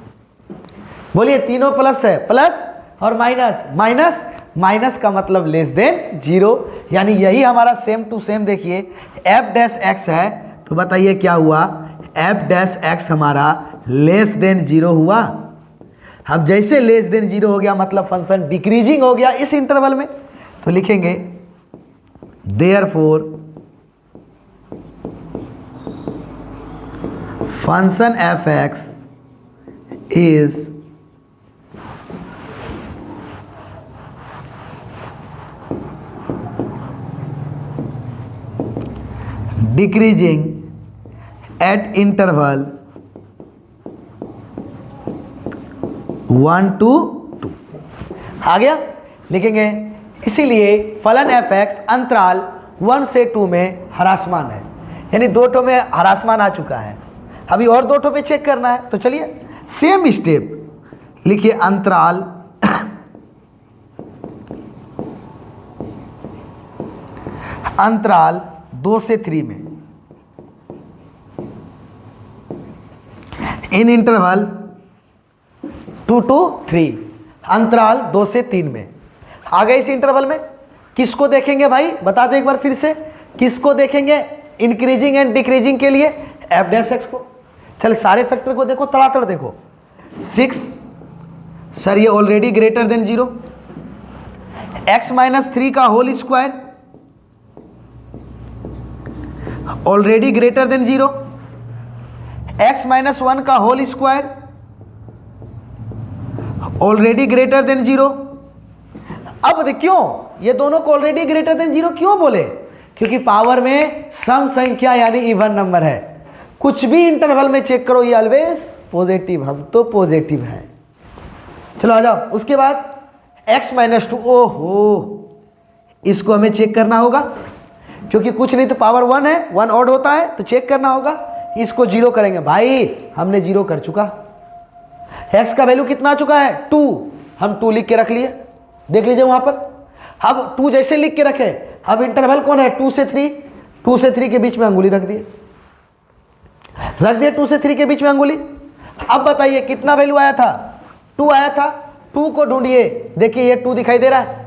Speaker 1: बोलिए तीनों प्लस है, प्लस और माइनस, माइनस माइनस का मतलब लेस देन 0, यानी यही हमारा सेम टू सेम। देखिए एफ डैश एक्स है, तो बताइए क्या हुआ, एफ डैश एक्स हमारा लेस देन 0 हुआ। अब जैसे लेस देन 0 हो गया मतलब फंक्शन डिक्रीजिंग हो गया इस इंटरवल में, तो लिखेंगे therefore function f x is decreasing at interval 1 to 2। आ गया, लिखेंगे इसीलिए फलन एफ एक्स अंतराल 1 से 2 में ह्रासमान है, यानी 2 ठो में ह्रासमान आ चुका है, अभी और 2 ठो पे चेक करना है। तो चलिए सेम स्टेप लिखिए, अंतराल अंतराल 2 से 3 में, इन इंटरवल 2 to 3, अंतराल 2 से 3 में। आ गए इस इंटरवल में किसको देखेंगे भाई, बता दो एक बार फिर से, किसको देखेंगे इंक्रीजिंग एंड डिक्रीजिंग के लिए, एफ डैश एक्स को। चल सारे फैक्टर को देखो, तड़ातड़ देखो, 6 सर ये ऑलरेडी ग्रेटर देन 0, x - 3 का whole square already greater than 0, x - 1 का whole square already greater than 0। अब क्यों ये दोनों को ऑलरेडी ग्रेटर देन 0 क्यों बोले, क्योंकि पावर में सम संख्या यानी इवन नंबर है। कुछ भी इंटरवल में चेक करो ये ऑलवेज पॉजिटिव, हम तो पॉजिटिव है। चलो आ जाओ, उसके बाद x - 2, ओहो इसको हमें चेक करना होगा, क्योंकि कुछ नहीं तो पावर 1 है, 1 ऑड होता है तो चेक करना होगा। इसको 0 करेंगे, भाई हमने 0 कर चुका, x का वैल्यू कितना आ चुका है 2, हम 2 लिख के रख लिए, देख लीजिए वहां पर। अब 2 जैसे लिख के रखे, अब इंटरवल कौन है 2 से 3, 2 से 3 के बीच में अंगुली रख दिए, 2 से 3 के बीच में अंगुली। अब बताइए कितना वैल्यू आया था, 2 आया था। 2 को ढूंढिए, देखिए ये 2 दिखाई दे रहा है,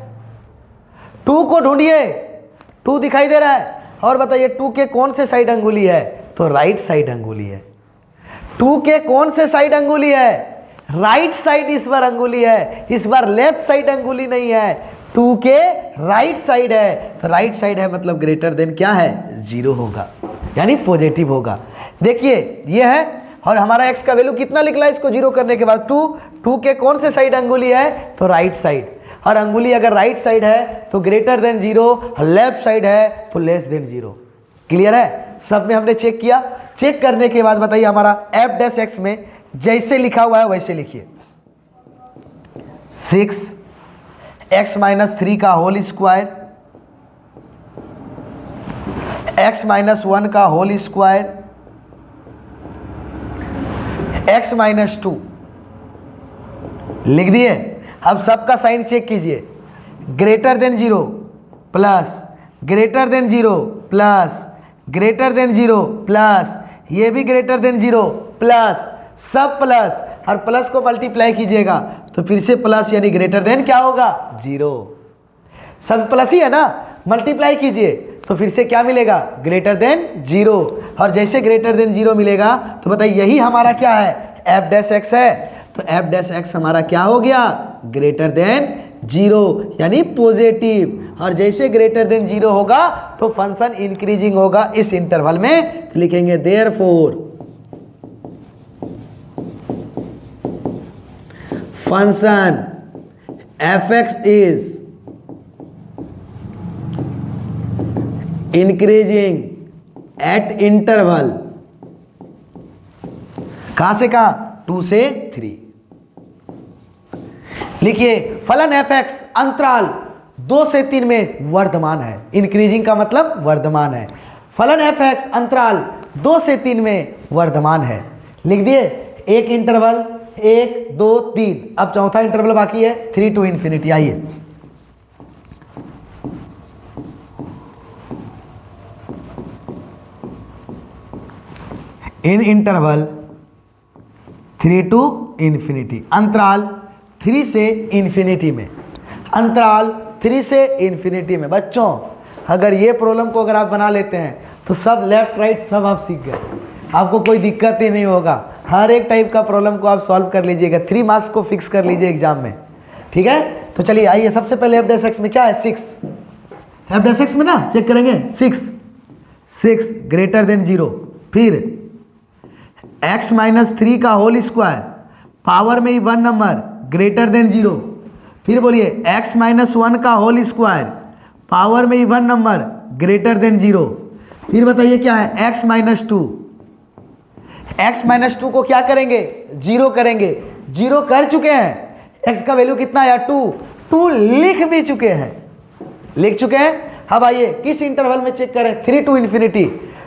Speaker 1: 2 को ढूंढिए, 2 दिखाई दे रहा है। और बताइए 2 के कौन से साइड अंगुली है, तो राइट साइड अंगुली है। 2 के कौन से साइड अंगुली है, राइट साइड इस बार अंगुली है, इस बार लेफ्ट साइड अंगुली नहीं है, 2 के राइट साइड है। तो राइट साइड है मतलब ग्रेटर देन क्या है, 0 होगा, यानी पॉजिटिव होगा। देखिए ये है, और हमारा x का वैल्यू कितना निकला इसको 0 करने के बाद 2। 2 के कौन से साइड अंगुली है, तो राइट साइड, और अंगुली अगर राइट साइड है तो ग्रेटर देन 0, लेफ्ट साइड है तो लेस देन 0। क्लियर है, सब में हमने चेक किया। चेक करने के बाद बताइए हमारा एफ डैश एक्स में जैसे लिखा हुआ है वैसे लिखिए, 6x माइनस 3 का होल स्क्वायर, x माइनस 1 का होल स्क्वायर, x माइनस 2 लिख दिए। अब सबका साइन चेक कीजिए, greater than 0 plus greater than 0 plus greater than 0 plus, ये भी ग्रेटर देन 0 प्लस, सब प्लस, और प्लस को मल्टीप्लाई कीजिएगा तो फिर से प्लस, यानी ग्रेटर देन क्या होगा 0। सब प्लस ही है ना, मल्टीप्लाई कीजिए तो फिर से क्या मिलेगा, ग्रेटर देन 0। और जैसे ग्रेटर देन 0 मिलेगा तो बताइए यही हमारा क्या है, एफ डैश एक्स है। तो एफ डैश एक्स हमारा क्या हो गया, ग्रेटर देन 0, यानी पॉजिटिव। और जैसे ग्रेटर देन 0 होगा तो फंक्शन इंक्रीजिंग होगा इस इंटरवल में, तो लिखेंगे therefore function f x is increasing at interval, कहां से कहां, 2 से 3। लिखिए फलन एफ एक्स अंतराल 2 से 3 में वर्धमान है, इंक्रीजिंग का मतलब वर्धमान है। फलन एफ एक्स अंतराल 2 से 3 में वर्धमान है, लिख दिए। एक इंटरवल 1 2 3, अब चौथा इंटरवल बाकी है 3 टू इंफिनिटी। आइए इन इंटरवल 3 टू इंफिनिटी, अंतराल 3 से इंफिनिटी में, अंतराल 3 से इंफिनिटी में। बच्चों अगर ये प्रॉब्लम को अगर आप बना लेते हैं तो सब लेफ्ट राइट सब आप सीख गए, आपको कोई दिक्कत ही नहीं होगा। हर एक टाइप का प्रॉब्लम को आप सॉल्व कर लीजिएगा, 3 मार्क्स को फिक्स कर लीजिए एग्जाम में, ठीक है। तो चलिए आइए, सबसे पहले एफ डैश एक्स में क्या है, 6। एफ डैश एक्स में ना चेक करेंगे 6 ग्रेटर देन 0, फिर x माइनस 3 का होल स्क्वायर, पावर में ही 1 नंबर, ग्रेटर देन 0, फिर बोलिए x माइनस 1 का होल स्क्वायर, पावर में ही 1 नंबर, ग्रेटर देन 0, फिर बताइए क्या है x माइनस 2। x माइनस 2 को क्या करेंगे, 0 करेंगे, 0 कर चुके हैं। x का वैल्यू कितना आया 2 लिख भी चुके हैं, लिख चुके हैं। अब आइए किस इंटरवल में चेक करें, 3 टू इंफिनिटी,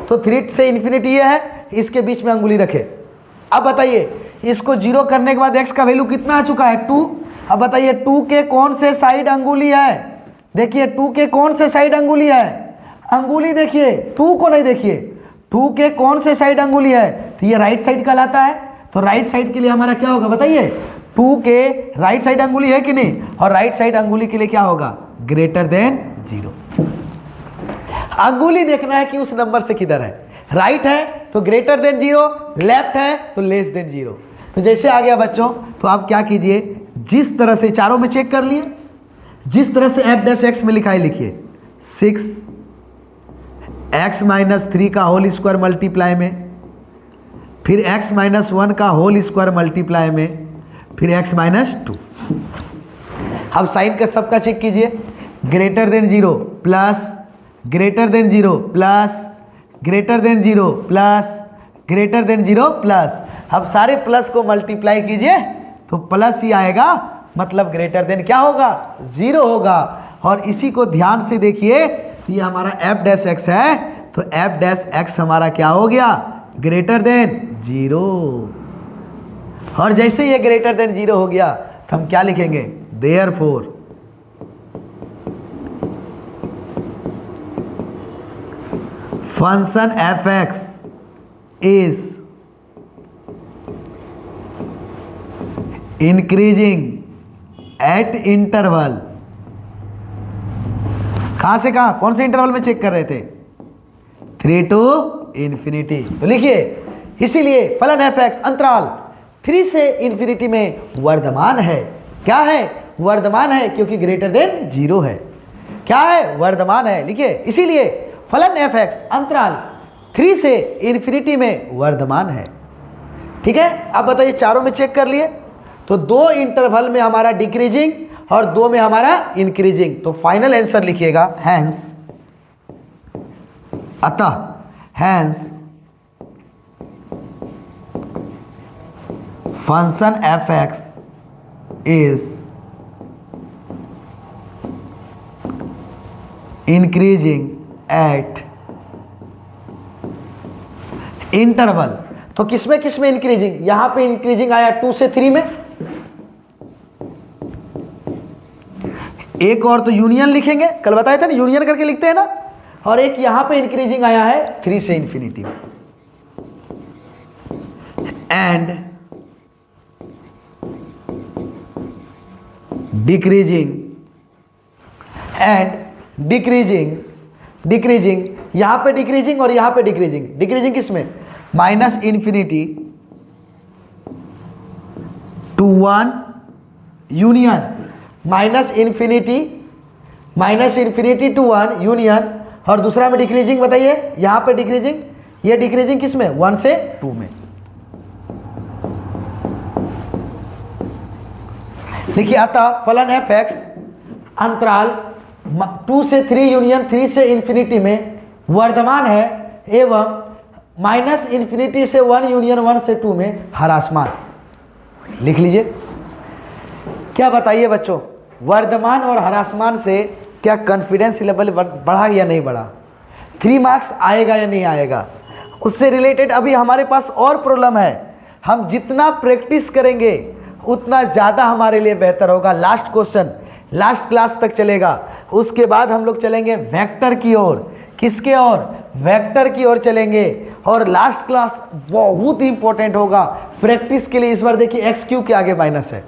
Speaker 1: तो 3 से इंफिनिटी ये है, इसके बीच में अंगुली रखे। अब बताइए इसको 0 करने के बाद x का वैल्यू कितना आ चुका है 2। अब बताइए 2 के कौन से साइड अंगुली है, देखिए 2 के कौन से साइड अंगुली है, अंगुली देखिए, 2 को नहीं देखिए, 2 के कौन से साइड अंगुली है, तो ये राइट साइड कहलाता है। तो राइट साइड के लिए हमारा क्या होगा बताइए, 2 के राइट साइड अंगुली है कि नहीं, और राइट साइड अंगुली के लिए क्या होगा, ग्रेटर देन 0। अंगुली देखना है कि उस नंबर से किधर है, राइट है तो ग्रेटर देन 0, लेफ्ट है तो लेस देन 0। तो जैसे आ गया बच्चों, तो आप क्या कीजिए, जिस तरह से चारों में चेक कर लिए, जिस तरह से एफ डैश एक्स में लिखा है लिखिए, 6x माइनस 3 का होल स्क्वायर मल्टीप्लाई में, फिर x माइनस 1 का होल स्क्वायर मल्टीप्लाई में, फिर x माइनस 2। अब साइन का सबका चेक कीजिए, greater than 0 plus greater than 0 plus greater than 0 plus greater than 0 plus. अब सारे प्लस को मल्टीप्लाई कीजिए तो प्लस ही आएगा, मतलब ग्रेटर देन क्या होगा, 0 होगा। और इसी को ध्यान से देखिए, तो ये हमारा एफ डैश एक्स है, तो एफ डैश एक्स हमारा क्या हो गया, ग्रेटर देन 0। और जैसे ये ग्रेटर देन 0 हो गया तो हम क्या लिखेंगे, therefore function f x is increasing at interval, कहां से कहां, कौन से इंटरवल में चेक कर रहे थे, 3 to इंफिनिटी। तो लिखिए इसीलिए फलन एफ एक्स अंतराल 3 से इंफिनिटी में वर्धमान है। क्या है, वर्धमान है, क्योंकि ग्रेटर देन 0 है। क्या है, वर्धमान है। लिखिए इसीलिए फलन एफ एक्स अंतराल 3 से इंफिनिटी में वर्धमान है। ठीक है, अब बताइए चारों में चेक कर लिए तो 2 इंटरवल में हमारा डिक्रीजिंग और 2 में हमारा इंक्रीजिंग। तो फाइनल आंसर लिखिएगा हैंस, अतः hence function f x is increasing at interval. तो किसमें किसमें इंक्रीजिंग, यहां पे इंक्रीजिंग आया 2 से 3 में, एक और तो यूनियन लिखेंगे, कल बताया था ना यूनियन करके लिखते हैं ना, और एक यहां पे इंक्रीजिंग आया है 3 से इंफिनिटी में। एंड डिक्रीजिंग यहां पे डिक्रीजिंग और यहां पे डिक्रीजिंग किसमें, minus infinity to 1 union, minus infinity to 1 union, और दूसरा में डिक्रीजिंग, बताइए यहां पे डिक्रीजिंग, ये डिक्रीजिंग किसमें, 1 से 2 में। देखिए अतः फलन एफ एक्स अंतराल 2 से 3 यूनियन 3 से इंफिनिटी में वर्धमान है एवं माइनस इन्फिनिटी से 1 यूनियन 1 से 2 में ह्रासमान। लिख लीजिए, क्या बताइए बच्चों, वर्धमान और ह्रासमान से क्या कॉन्फिडेंस लेवल बढ़ा या नहीं बढ़ा, 3 मार्क्स आएगा या नहीं आएगा। उससे रिलेटेड अभी हमारे पास और प्रॉब्लम है, हम जितना प्रैक्टिस करेंगे उतना ज़्यादा हमारे लिए बेहतर होगा। लास्ट क्वेश्चन लास्ट क्लास तक चलेगा, उसके बाद हम लोग चलेंगे वेक्टर की ओर। किसके ओर, वेक्टर की ओर चलेंगे। और लास्ट क्लास बहुत ही इंपॉर्टेंट होगा प्रैक्टिस के लिए। इस बार देखिए एक्स क्यू के आगे माइनस है,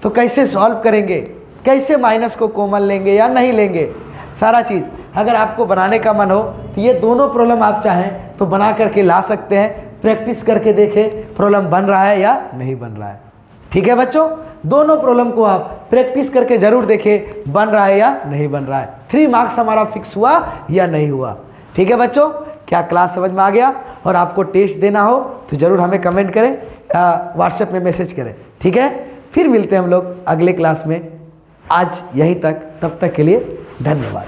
Speaker 1: तो कैसे सॉल्व करेंगे, कैसे माइनस को कॉमन लेंगे या नहीं लेंगे, सारा चीज़ अगर आपको बनाने का मन हो तो ये दोनों प्रॉब्लम आप चाहें तो बना करके ला सकते हैं। प्रैक्टिस करके देखें प्रॉब्लम बन रहा है या नहीं बन रहा है। ठीक है बच्चों, दोनों प्रॉब्लम को आप प्रैक्टिस करके जरूर देखें बन रहा है या नहीं बन रहा है। 3 मार्क्स हमारा फिक्स हुआ या नहीं हुआ। ठीक है बच्चों, क्या क्लास समझ में आ गया। और आपको टेस्ट देना हो तो ज़रूर हमें कमेंट करें, व्हाट्सएप में मैसेज करें। ठीक है, फिर मिलते हैं हम लोग अगले क्लास में। आज यहीं तक, तब तक के लिए धन्यवाद।